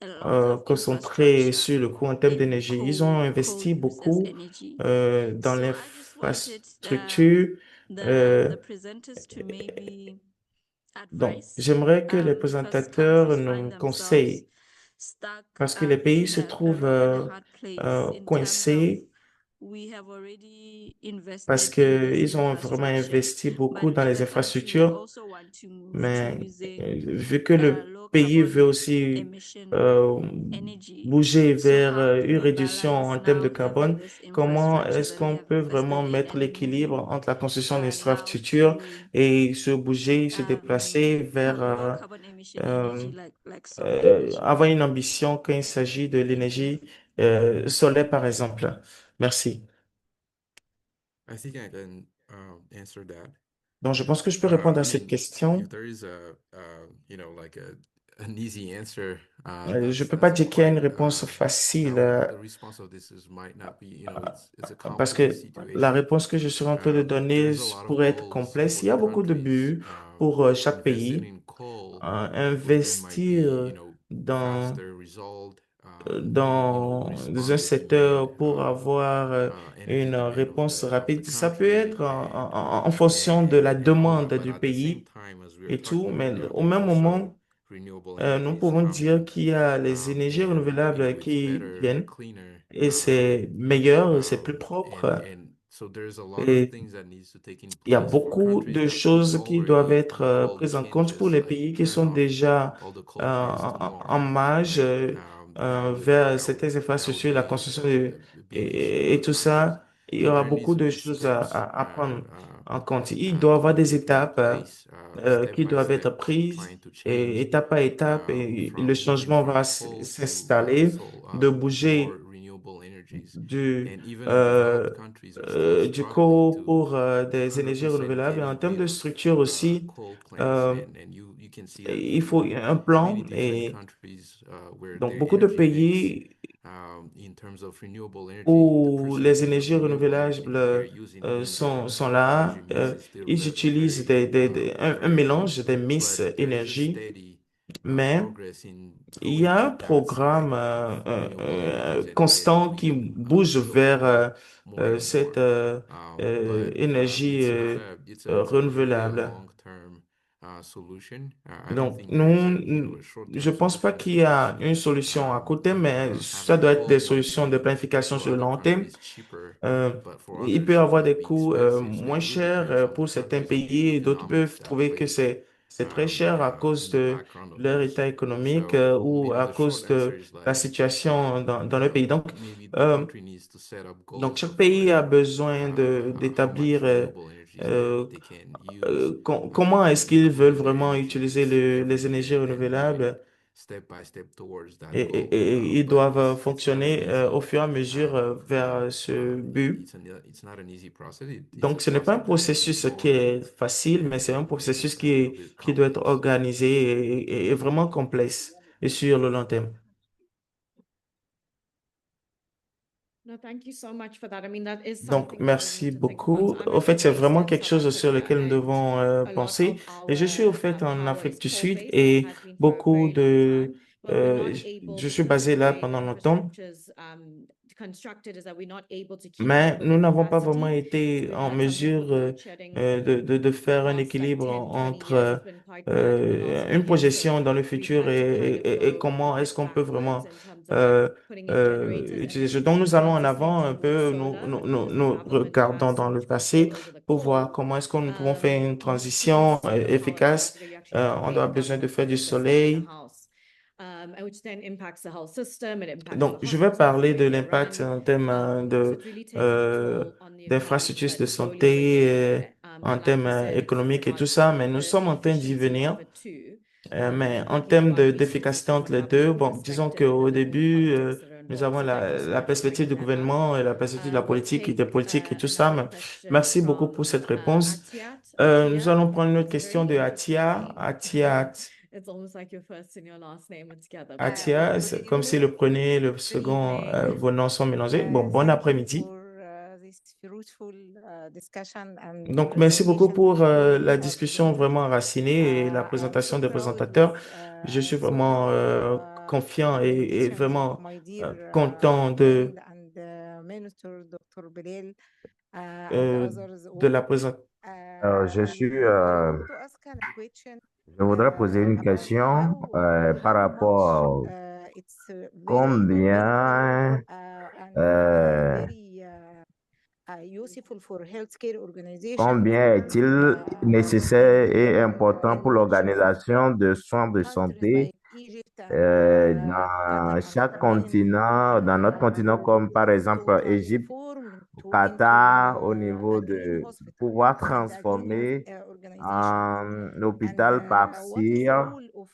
a lot of concentrés infrastructure sur le coût en termes in d'énergie. Ils ont coal investi use as beaucoup energy. dans So I just wanted l'infrastructure. the presenters to maybe Donc, advise, j'aimerais que les because présentateurs countries find nous themselves conseillent, stuck parce que les pays se in a trouvent rock and a hard place in terms of coincés we have already parce invested in this qu'ils ont vraiment infrastructure, investi beaucoup but dans as les a country, we infrastructures. also want to move to Mais using vu que le low pays veut carbon aussi emission euh, energy. bouger So vers how do une we réduction balance en termes de now having carbone, this comment infrastructure est-ce that we qu'on have peut invested vraiment in mettre and l'équilibre moving entre la construction now d'infrastructures to et se bouger, se déplacer vers low carbon emission energy like solar energy? avoir une ambition quand il s'agit de l'énergie solaire, par exemple. Merci. I think I can answer that. Donc, je pense que je peux répondre à I cette mean, question. if there is like an easy answer, Je peux pas that's dire qu'il y a une quite réponse facile now the response of this might not be, it's a parce complicated que la situation. réponse que je suis en train de donner There's a lot of pourrait être goals complexe. for Il y the a beaucoup de countries. buts pour chaque Investing pays. in coal then might be, Investir dans, faster result, dans un responding to secteur need pour avoir energy une demand réponse of the rapide. Ça peut country être en fonction de la and all that. demande But du at the same pays time, as we are et tout, talking mais about that, au there's même also moment, renewable nous energies pouvons dire coming, qu'il y a les énergies and renouvelables it's qui better, viennent cleaner, et c'est meilleur, c'est plus propre. and so there's a lot of Et things that needs to take in il y a place for beaucoup countries de that could choses qui doivent already être make all the prises en compte pour changes, les like pays qui turn sont off déjà all the coal plants en tomorrow, marge that would vers that would certaines that would infrastructures, la be construction a big issue for et the tout countries. ça. il y aura there needs beaucoup to de be choses à steps prendre en compte. Il doit y avoir des étapes place, qui step by doivent être step, prises trying to et change étape par étape et le from moving changement va from coal to s'installer, de more bouger renewable energies. du, And even in euh, developed countries are still du struggling coal to pour des énergies 100% renouvelables et get en termes rid de of structure aussi, coal plants. euh, And you can see that il in faut un many plan different et countries where donc their beaucoup de energy mix pays in terms of renewable energy, the où les percentage of énergies renewable energy that they're renouvelables using in sont their là. energy mix is still Ils utilisent un very low. mélange des mix But there is a énergie, steady mais progress in il y going a to un that side programme of renewable energies and letting constant qui the bouge fossil vers fuel more and cette more. But énergie it's a really a renouvelable. long-term solution. I don't Donc, think there is nous, a je short-term pense pas solution qu'il y a because une solution à court terme, mais ça having doit être des coal might solutions de be planification for sur le other long terme. countries cheaper, Euh, but for il peut y others it avoir might des be coûts expensive. So moins it really chers depends on the pour certains countries and pays their et d'autres peuvent economic trouver que place c'est très cher à cause in the de background of leur this. état économique So ou à the short cause answer de is la like situation dans le pays. maybe the Euh, country needs to set up donc goals chaque for pays a besoin how much d'établir renewable energies euh, they can use comment est-ce qu'ils veulent including their vraiment energy utiliser mix les every year énergies and moving renouvelables step by step towards et, that et- goal. et ils But doivent it's not an fonctionner au easy fur et à mesure vers ce but. it's not an easy process. It's a Donc, ce n'est pas un process that needs to processus qui go est facile, mais c'est un and processus a little bit qui doit être complex. organisé et vraiment complexe et sur le long terme. No, thank you so much for that. I mean, that is Donc, something that we merci need to think about. beaucoup. So I'm Au fait, c'est actually based vraiment in quelque South chose sur Africa, lequel nous and devons a lot penser. of Et je suis au fait our en power Afrique is du Sud coal-based and et has been for a beaucoup very long time, but we're not able, je suis because of basé the là way pendant longtemps. infrastructure's constructed, is that we're not able to keep Mais up with nous the n'avons pas vraiment capacity. So été we've en had some heavy mesure load shedding de faire un last like équilibre 10, 20 years. entre It's been quite bad in the last few une years. So projection dans le we've futur had to kind of et go comment a est-ce bit qu'on peut backwards vraiment in terms of like euh, putting in generators and utiliser. then Donc nous allons en transitioning avant un towards peu, solar, but because the nous government regardons has dans so le much control passé over the pour voir coal, comment est-ce que nous pouvons faire une on peace, transition solar power in South efficace. Africa, you actually have to On pay a a besoin de government faire fee du to sustain a soleil. house, and which then impacts the whole system. It impacts the Donc, je vais hospitals, the parler de way they l'impact run. en termes So it's really taking a toll on the economy, d'infrastructures de but slowly we're santé, getting there. en And like termes you said, it's économiques et tout about ça, mais nous the sommes en train d'y efficiency venir. of it too. Mais And en thinking termes about resources d'efficacité from a entre les deux, government bon, disons perspective qu'au and then the début, politics that are nous involved. avons So thank you so la much for perspective bringing du that up. gouvernement et la perspective de la We'll politique et des take politiques et tout ça. another Mais question merci beaucoup pour from cette réponse. Atiat. Nous Atia, allons prendre une autre it's a question very de interesting Atia. name. Atia, It's almost like your first and your last name are together. But Atia, Good c'est comme si evening. le premier et le Good second, evening. vos noms sont mélangés. Bon, bon Thank you après-midi. for this fruitful discussion and Donc, merci beaucoup presentation pour la of discussion presenters. vraiment enracinée et la I'm présentation so des proud présentateurs. with Je I suis am so happy vraiment with confiant et presentations of vraiment my dear content friend and Minister Dr. Bilal and euh, others de la all. présentation. Je suis, I want to ask a question je voudrais poser une about question par how much rapport it's very helpful combien and euh, very useful for healthcare organization combien for est-il nécessaire et important pour in which l'organisation de soins de countries santé like Egypt and Qatar dans and chaque Bahrain continent, dans notre continent, comme par to exemple Égypte, transform to into Qatar, au niveau a green de hospital pouvoir and a green transformer organization en and hôpital par what is the cire role of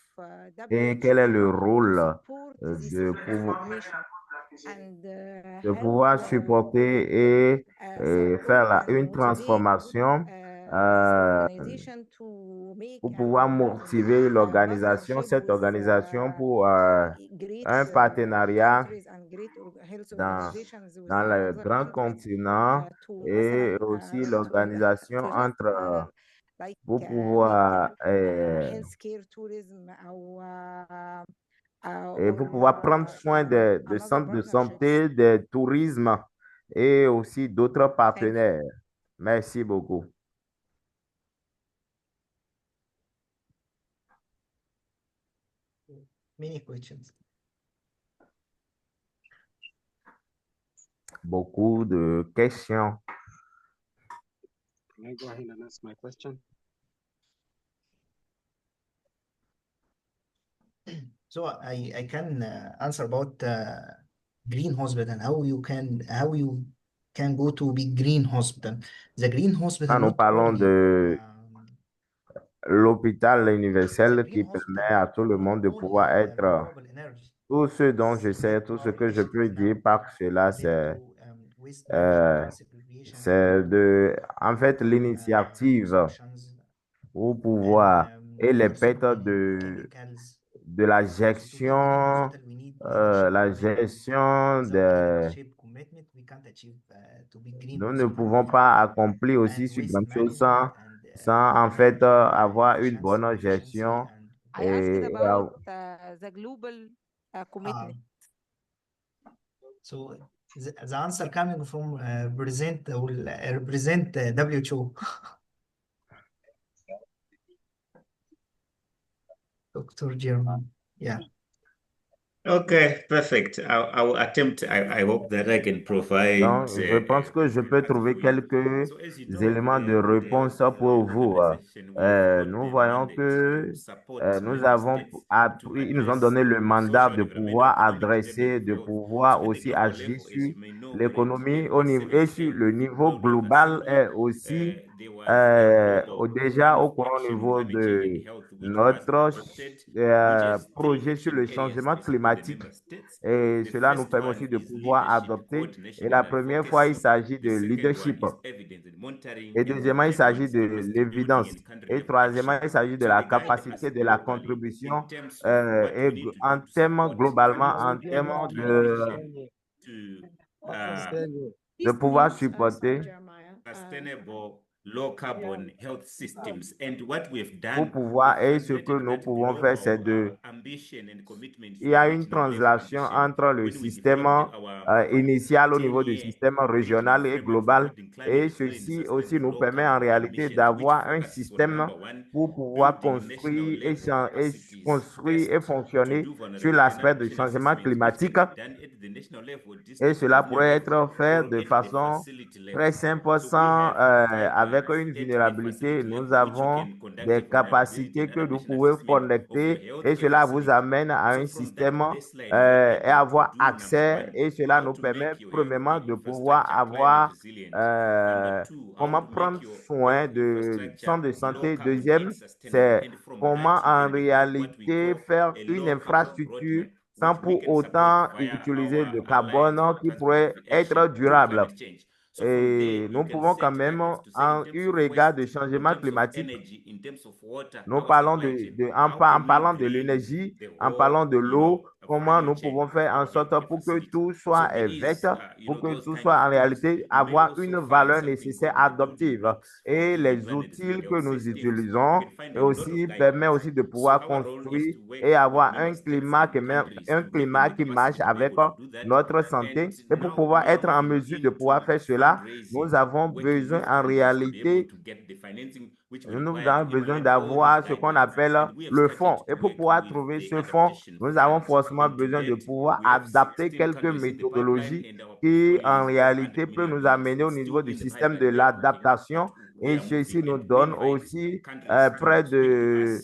et quel est WHO le to rôle support this transformation and de how pouvoir supporter et support faire and une motivate transformation this euh, organization to make pour pouvoir motiver a l'organisation, partnership cette with organisation pour great un partenariat countries and great health dans, organizations with dans le other grand countries continent to et مثلا aussi to l'organisation to just entre like pour make pouvoir healthcare tourism أو et pour or pouvoir prendre soin des another centres de partnerships. santé, des tourismes et aussi d'autres Thank you. partenaires. Merci beaucoup. Many questions. Beaucoup de questions. Can I go ahead and ask my question? So I can answer about green hospital and how you can can go to big green hospital. The green hospital Quand nous not parlons only de l'hôpital the universel qui green permet hospital à tout le not monde de only pouvoir être renewable energy, tout ce dont je sais, tout ce our que je peux initiatives dire now par cela, related to waste euh, management, segregation, c'est en fait, l'initiative solutions, au and pouvoir et les also pertes in chemicals. de la So to be green gestion, hospital, we need leadership la commitment. gestion Without des... leadership commitment, we can't achieve to be green Nous ne hospital. pouvons pas accomplir aussi And sur waste grandes choses management and sans en fait energy avoir une efficiency, bonne gestion and I asked et about the global commitment. so the answer coming from will represent WHO. Dr. German. Yeah. Okay, perfect. I will attempt. I hope that I can provide donc je pense que je peux trouver impactful. quelques So as you know, éléments de réponse pour vous. Nous voyons que nous avons appris, ils nous ont donné le mandat de pouvoir adresser, de pouvoir aussi agir sur l'économie au niveau et sur le niveau global et aussi déjà au courant niveau de notre projet sur le changement climatique. Et cela nous permet aussi de pouvoir adopter. Et la première fois, il s'agit de leadership. Et deuxièmement, il s'agit de l'évidence. Et troisièmement, il s'agit de la capacité de la contribution et en termes globalement, en termes de pouvoir supporter sustainable low carbon health systems. And what we've done, pour pouvoir, et ce que nous pouvons faire, c'est de... Il y a une translation entre le système initial au niveau du système régional et global. Et ceci aussi nous permet en réalité d'avoir un système pour pouvoir construire et fonctionner sur l'aspect du changement climatique. Et cela pourrait être fait de façon très simple, avec une vulnérabilité. Nous avons des capacités que nous pouvons connecter et cela vous amène à un système et avoir accès. Et cela nous permet premièrement de pouvoir avoir comment prendre soin de centre de santé. Deuxième, c'est comment en réalité faire une infrastructure sans pour autant utiliser le carbone qui pourrait être durable. Et nous pouvons quand même, en eu regard du changement climatique, nous parlons en parlant de l'énergie, en parlant de l'eau, comment nous pouvons faire en sorte pour que tout soit vert, pour que tout soit en réalité avoir une valeur nécessaire adoptive. Et les outils que nous utilisons aussi permet aussi de pouvoir construire et avoir un climat qui marche avec notre santé. Et pour pouvoir être en mesure de pouvoir faire cela, nous avons besoin en réalité d'avoir ce qu'on appelle le fonds. Et pour pouvoir trouver ce fonds, nous avons forcément besoin de pouvoir adapter quelques méthodologies qui, en réalité, peuvent nous amener au niveau du système de l'adaptation. Et ceci nous donne aussi près de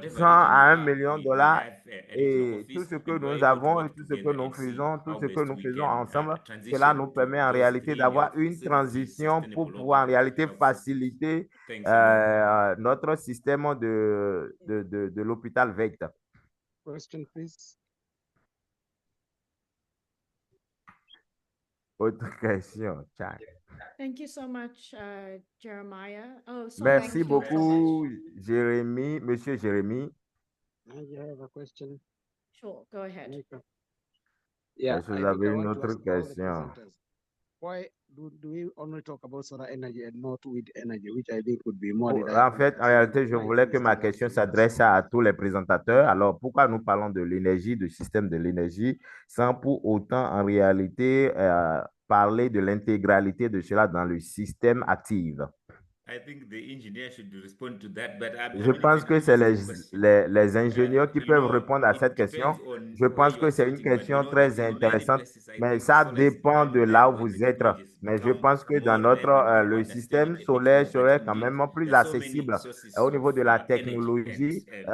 100 à 1 million de dollars. Et tout ce que nous avons et tout ce que nous faisons, tout ce que nous faisons ensemble, cela nous permet en réalité d'avoir une transition pour pouvoir en réalité faciliter notre système de l'hôpital VECT. Question, please. Autre question. Ciao. Thank you so much, Jeremiah. Oh, so Merci thank you so much. beaucoup, Jérémy, Monsieur Jérémy. I have a question. Sure, go ahead. Yeah, Est-ce que I vous think I avez une want to autre ask our question? representatives, why do we only talk about solar energy and not wind energy, which I think would be more En reliable? fait, en réalité, je voulais que ma question s'adresse à tous les présentateurs. Alors, pourquoi nous parlons de l'énergie, du système de l'énergie, sans pour autant, en réalité, parler de l'intégralité de cela dans le système actif? I think the engineer should respond to that, but Je I'm pense even que c'est asking the question. les ingénieurs qui peuvent répondre à cette It question. depends on Je where pense you que are c'est une sitting, but question that très in many intéressante, places, I mais think ça solar is dépend de becoming là où reliable and vous the êtes. technology has Mais je become pense que dans more notre, reliable and people le understand système it a bit solaire more. But serait quand indeed, même plus there are so many accessible sources au of niveau de la energy, technologie. and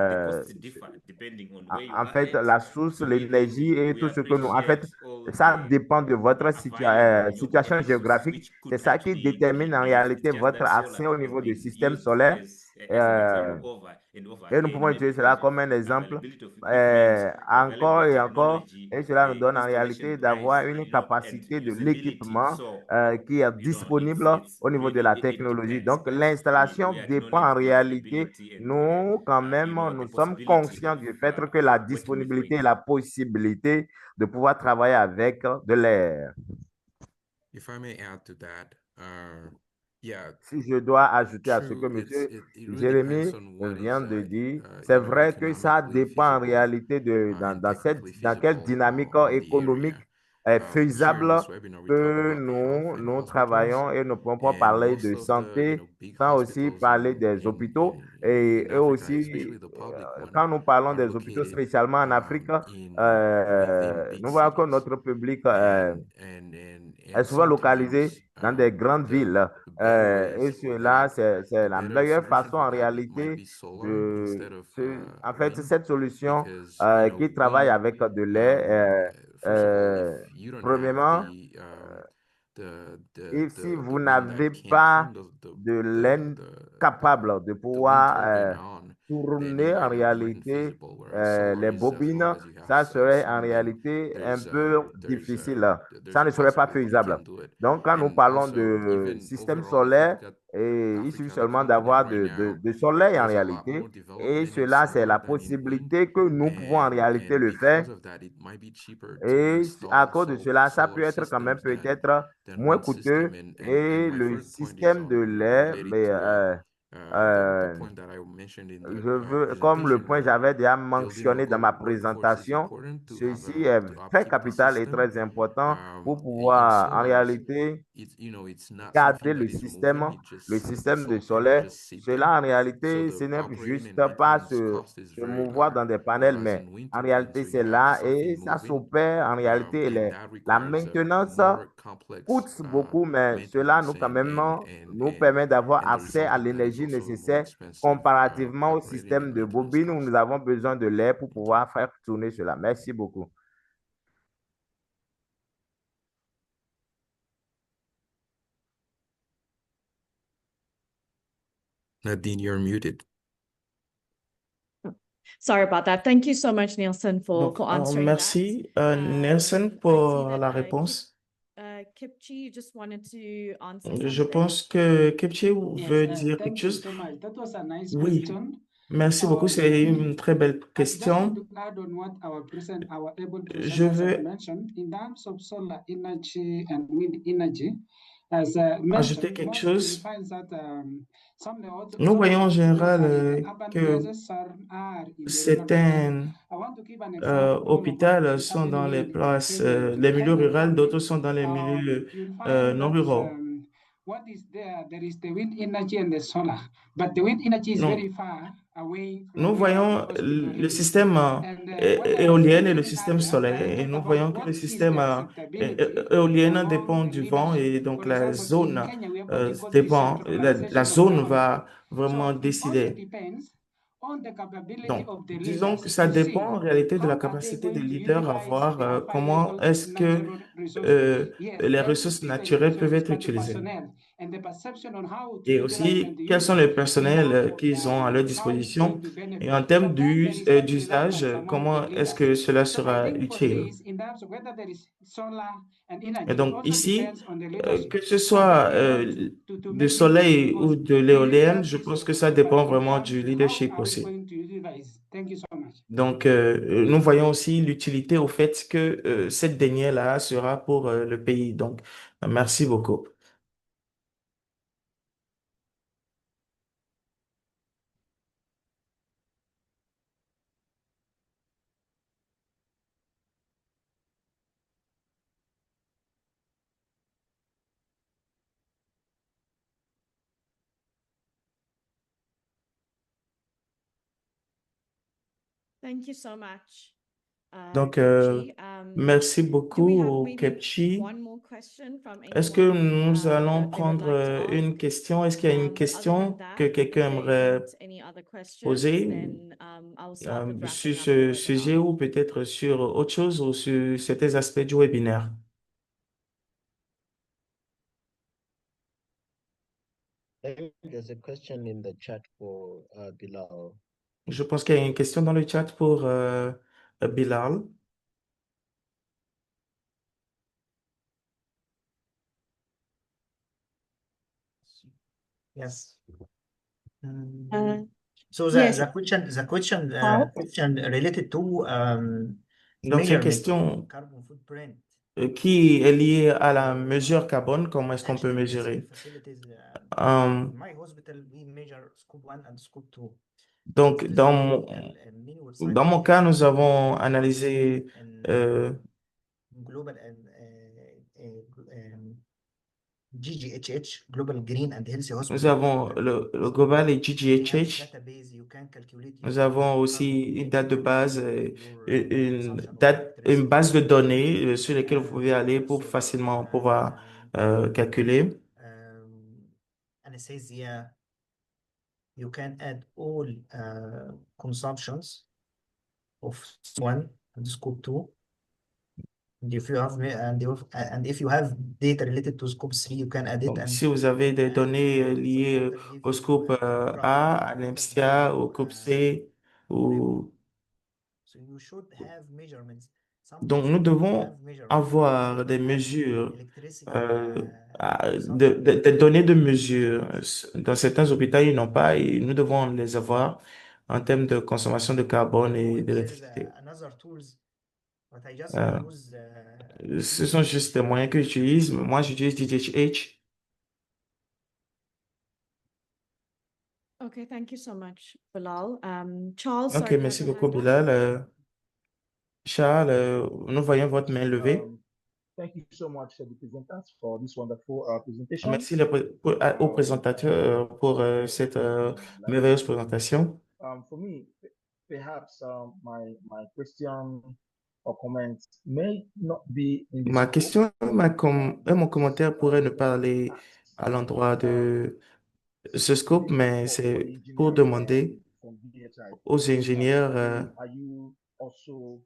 the costs differ depending on where you En are fait, at. la source, So l'énergie et we tout ce que nous... En fait, appreciate all ça the dépend de votre available renewable situation energy sources, géographique. which C'est could ça qui actually détermine en include wind. It's réalité just votre that solar accès au has niveau du been système used solaire. as an Euh, example over and over et nous again, pouvons maybe utiliser cela because of comme un exemple, availability of equipment, encore available et encore, technology, et cela nous donne en installation réalité d'avoir price, une and capacité de usability. l'équipement So, qui est disponible it's au niveau de really, la it technologie. depends, Donc, but l'installation we dépend en acknowledge the réalité, availability and nous, quand même, the nous sommes possibility conscients of du fait que la working with disponibilité et wind. la possibilité de pouvoir travailler avec de l'air. If I may add to that, yeah, Si je dois ajouter à ce que true, M. it really depends Jérémy on what vient is de dire, c'est you know, vrai que ça economically dépend en feasible réalité and technically dans quelle feasible dynamique on the économique area. Here in faisable this webinar, we talk que about health and nous hospitals, travaillons et nous ne pouvons pas and parler most de of the santé big sans aussi hospitals parler des hôpitaux. Et in eux Africa, aussi, especially the public one, quand nous parlons are des hôpitaux, located spécialement en Afrique, within big nous voyons que cities, notre public est and souvent localisé sometimes dans des grandes villes. the better Et ways or cela, c'est the la better meilleure solution façon for en that might réalité be solar de... instead of En fait, wind, cette solution because you know qui travaille wind, avec de l'air, first of all, if you don't have premièrement, et si the vous wind n'avez that can pas turn de laine capable de the wind pouvoir turbine on, then tourner it en might not be even réalité feasible. Whereas solar les is, as long bobines, as you have ça serait en sun, then réalité un there's peu difficile. Ça a ne serait pas possibility you faisable. can do it. Donc, quand nous And parlons also, de even système overall, if you solaire, look at il suffit Africa, the seulement continent d'avoir right now, de soleil en there's a lot réalité. more Et development in cela, c'est solar la than in wind. possibilité que nous pouvons en réalité And le faire. because of that, it might be cheaper to Et à install cause de cela, ça peut solar être quand même systems peut-être than moins wind system. coûteux. And Et my le third point is système de l'air, related mais to the euh, point that I mentioned in je the veux, comme le presentation, point where j'avais déjà building mentionné dans ma workforce is présentation, important to have ceci est to très upkeep the capital et system. très important pour In pouvoir en solars, réalité it's it's not garder something that is moving. It le just the système de panels solaire. just sit there. Cela, en So réalité, the ce n'est operating juste and pas maintenance cost is se very mouvoir low. dans des panels, Whereas mais in wind en turbines, réalité, when c'est you have là et something ça moving, s'opère. En réalité, and that la requires a maintenance more complex coûte beaucoup, mais cela maintenance quand même nous and permet d'avoir the accès à result of that is l'énergie also a more nécessaire expensive comparativement au operating and système de maintenance bobine où cost. nous avons besoin de l'air pour Thank you. pouvoir faire tourner cela. Merci beaucoup. Nadine, you're muted. Sorry about that. Thank you so much, Nielsen, Donc, for answering merci, that. Nelson, I see pour that la réponse. Kipchi, you just wanted to answer Je something. pense que Kepche veut Yes, dire quelque thank you chose. so much. That was a nice Oui, question. merci beaucoup. C'est une très belle I just want question. to add on what our able Je presenters have veux mentioned in terms of solar energy and wind energy. As ajouter mentioned, quelque mostly we chose. find that Nous voyons en général in the urban que places are in the rural certains places. I want to give an example of hôpitaux what is sont dans happening les in places, Kenya. les milieux Kenya ruraux, d'autres currently, sont dans les milieux you'll find non that ruraux. what is there? There is the wind energy and the solar, but the wind energy is Donc, very far away from nous where the voyons hospital le is. système And what I was éolien et le mentioning système earlier, when solaire. I Et talked nous about voyons que what le is the système acceptability éolien dépend among the du vent leadership. et donc For la example, in zone Kenya, we have what we call dépend, la decentralization of zone government. va vraiment So it also décider. depends on the capability Donc, of the disons leaders que ça to dépend see en réalité de la how are they capacité des going to leaders à utilize voir their comment available est-ce que natural resources. euh, Yes, les there will ressources be the naturelles peuvent resources, être but the utilisées. personnel and the perception on how to Et utilize and aussi, to quels use sont it les in personnels terms of qu'ils ont à leur how it's going disposition to et benefit. en termes But then there is that d'usage, reluctance among the comment est-ce leaders. que cela So I sera think for utile. this, in terms of whether there is solar and Et energy, it donc also ici, depends on the leadership. que ce Are they soit able to du make use of it? soleil ou Because de to use l'éolienne, that je is pense que ça super dépend vraiment important. du How leadership are we aussi. going to utilize? Thank you so much. Donc, nous voyons aussi l'utilité au fait que cette dernière-là sera pour le pays. Donc, merci beaucoup. Thank you so much, Donc, Kepchi. merci Do we beaucoup have au maybe Kepchi. one more question from Est-ce que anyone nous allons that they would prendre like to ask? une question? Est-ce qu'il y a une But other than question que that, if quelqu'un there aimerait isn't any other questions, poser then I'll start with sur wrapping up ce the sujet webinar. ou peut-être sur autre chose ou sur certains aspects du webinaire? There's a question in the chat for Bilal. Je pense qu'il y a une question dans le chat pour Bilal. Yes. So the, yes. question related to Donc, c'est une measurement question carbon footprint. Qui est liée à la mesure carbone. Comment est-ce qu'on peut Actually, in the mesurer? facilities, Um, in my hospital, we measure scope 1 and scope 2. donc, There is dans many websites dans mon cas, nous avons in analysé global GGHH, Global Green and Healthy nous Hospital. avons le global et We have GGHH. database, you can calculate Nous your avons carbon aussi une date de base, your une consumption of date, une electricity. base de données sur laquelle vous pouvez aller pour facilement pouvoir calculer. Anesthesia, you can add all consumptions of one and scope 2. And if you have and if you have data related to scope 3, you can add it. Donc, And si vous avez des données liées give au you scope a A, à graph l'EMSTIA, au scope C, ou... so you should have measurements. Donc, nous devons avoir des mesures, des données de mesure. Dans certains hôpitaux, ils n'ont pas et nous devons les avoir en termes de consommation de carbone et d'électricité. Ce sont juste des moyens que j'utilise. Moi, j'utilise DJH. Okay, thank you so much, Bilal. Charles, Ok, sorry, you merci had your beaucoup, hand up. Bilal. Charles, nous voyons votre main levée. Thank you so much to the presenters for this wonderful presentation. Merci aux présentateurs pour cette merveilleuse présentation. For me, perhaps my question or comment may not be in the Ma scope, question et mon commentaire pourrait ne pas aller à l'endroit de ce scope, mais c'est pour demander from DHI. aux ingénieurs Are you also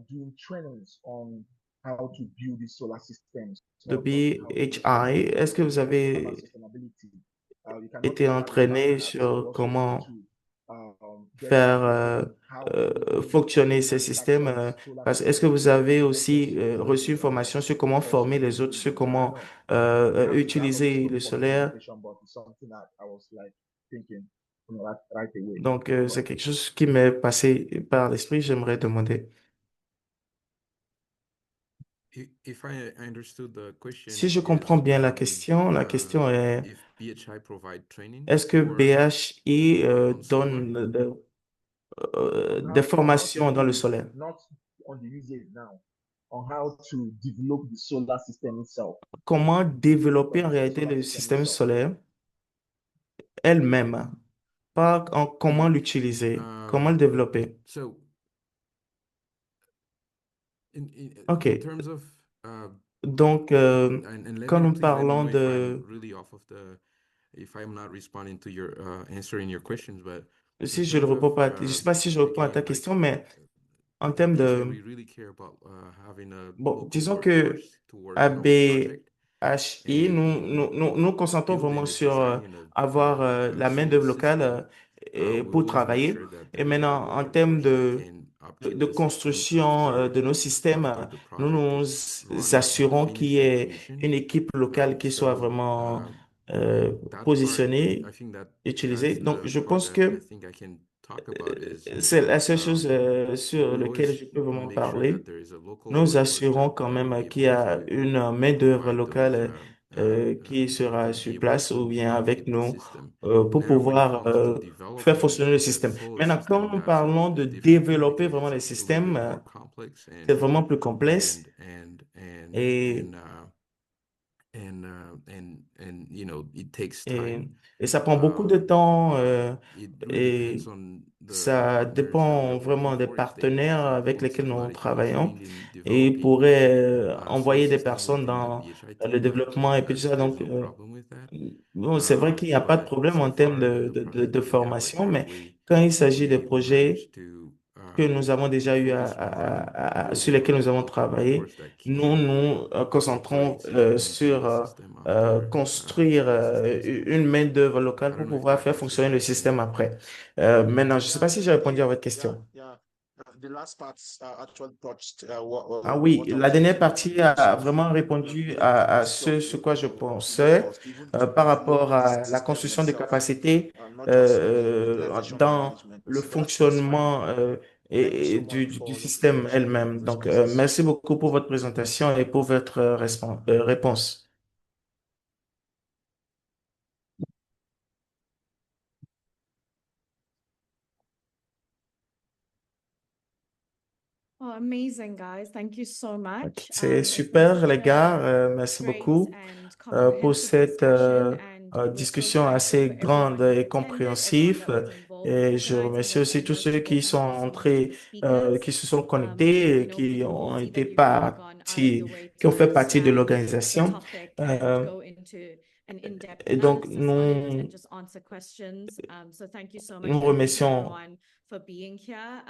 doing trainings on how to build these solar systems? de BHI, est-ce que vous avez Sustainability. You cannot été rely on entraîné that, but sur you also comment need to get faire how to fonctionner ces systèmes? Est-ce que vous avez aussi reçu une formation sur comment former les autres, sur comment utiliser le solaire? Donc, c'est quelque chose qui m'est passé par l'esprit, j'aimerais demander. If I understood the question, Si je comprends bien la question est, if BHI provide training est-ce que for BHI on solar? donne des formations dans le solaire? Not on the usage now, on how to develop the solar system itself. Comment développer en réalité le système solaire elle-même, pas en comment l'utiliser, comment le développer. So, in OK. terms of Donc, and let quand me nous please let me parlons know if I'm de... really off of the if I'm not responding to your answering your questions, but in Si je ne terms of réponds pas, je ne sais pas si je réponds à ta again, like question, mais en termes BHI, de... we really care about having a Bon, local disons que workforce to work à on our project. BHI, nous concentrons Building vraiment the sur designing of avoir la solar main-d'œuvre locale system, we pour always make travailler. sure that Et there is a maintenant, local en termes workforce that can de optimize construction de nos systèmes, after the nous project nous is run and assurons qu'il y finished in ait commission. une équipe locale qui soit So vraiment that part, positionnée, I think that utilisée. that's Donc, the je part pense that I que think I can talk about is c'est la seule chose sur we laquelle always je peux vraiment make sure that parler. there is a local Nous workforce assurons that quand will même be qu'il y able a to une main-d'œuvre provide those locale qui be sur able place ou to bien avec maintain the nous system. pour Now, when it pouvoir comes to faire developing fonctionner le the système. solar Maintenant, quand system, nous that's a parlons de different thing développer because vraiment les it's a little bit systèmes, more complex c'est vraiment plus complexe. Et and you know, it takes Et, time. et ça prend beaucoup de temps It really et depends on the ça partners dépend that we vraiment des work. They partenaires can avec go lesquels nous systematically travaillons trained in et ils developing pourraient soil envoyer des system personnes within the dans BHI le team. développement et puis tout ça. There's Donc, no problem with that. bon, c'est vrai qu'il n'y a pas de problème So en termes far in the project de that we have right formation, now, mais quand il s'agit de we projets managed to que nous avons déjà eu focus more on sur lesquels nous avons local travaillé, developers that nous can nous concentrons operate in sur the system after construire the system is une built. main-d'œuvre I locale pour don't know if pouvoir that faire answers fonctionner your le question. système après. Maintenant, je ne sais pas si j'ai répondu à votre question. The last part actually touched Ah oui, what I la was dernière thinking. partie a So vraiment from répondu the à capacity of ce quoi je in the pensais cost, even par to develop rapport the à la system construction de itself, capacités not just the utilization and dans management. le So that's fine. fonctionnement Thank you et so much du for your système presentation and elle-même. Donc, responses. merci beaucoup pour votre présentation et pour votre réponse. Oh, amazing, guys. Thank you so much. C'est It was super, such les gars. a Merci great beaucoup and pour comprehensive cette discussion, and we're so discussion thankful assez for grande everyone who et attended, everyone compréhensive. that was involved with Et the je night, and remercie also aussi tous most ceux of all, qui sont thank you so much to entrés, the speakers. qui se sont You connectés, et know, qui people ont who've été even, gone out of the way qui ont to fait partie de understand the l'organisation. topic and go into an in-depth Et donc, analysis on it and just answer questions. So thank you so much. nous Thank you to remercions. everyone for being here.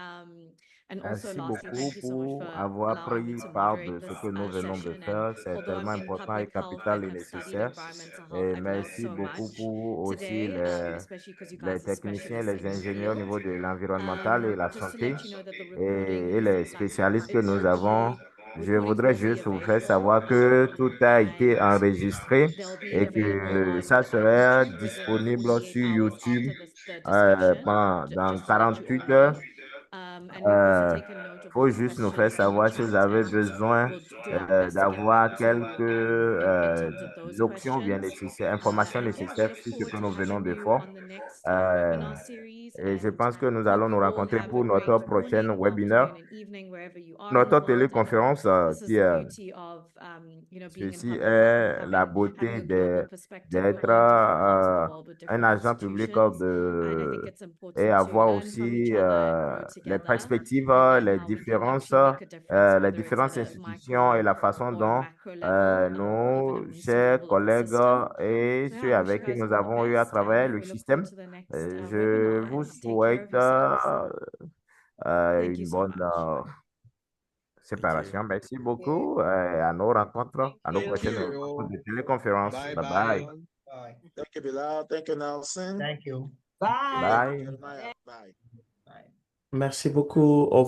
And also, Merci lastly, beaucoup thank you so much pour for avoir allowing me pris to part moderate de ce this que nous venons de session. And faire. C'est although I'm tellement in important et public health capital and et have studied nécessaire. environmental health, Et I've learned merci so beaucoup much pour aussi today, especially because you les guys are techniciens, specialists les in your ingénieurs au niveau field. de l'environnemental et la Just to santé let you know that the recording et is les spécialistes que nous will avons. be Je recordings voudrais will be juste vous faire available, savoir que tout a été enregistré they'll be et available que on ça sera YouTube within disponible 48 sur hours YouTube after the discussion, dans just to let you 48 all heures. know. And we've also taken note of all Faut the juste nous faire questions in the savoir si vous chat, avez and besoin we'll do our best to get d'avoir back to quelques you in terms of those options bien questions. nécessaires, informations And yeah, we nécessaires look sur ce forward que to nous venons having de you faire. on the next Euh, webinar series, et je and pense que nous hope allons nous you all rencontrer have a pour notre great prochaine morning, webinaire, afternoon, and evening wherever you are in the notre world. And téléconférence this is qui the est beauty of being in ceci public health and est la having beauté a global perspective d'être from all different parts of the world with un different agent public institutions. And I think it's et important to avoir learn from each aussi other and grow les together, perspectives, and les how we can actually make a difference, les whether it's at différentes a institutions et micro la façon or a dont macro level, or even a nos meso chers level of the collègues system. et So yeah, ceux I wish you avec qui guys nous all the avons eu à best, and travailler yeah, le we look forward système, to the next je webinar, vous and take care of souhaite yourselves. Thank une you so bonne much. séparation. Merci beaucoup. Okay. À nos rencontres, à nos Thank prochaines you. rencontres de téléconférence. Bye Bye bye. bye. Bye. Thank you, Bilal. Thank you, Nelson. Thank you. Bye. Bye. Jeremiah. Bye. Bye. Merci beaucoup. Au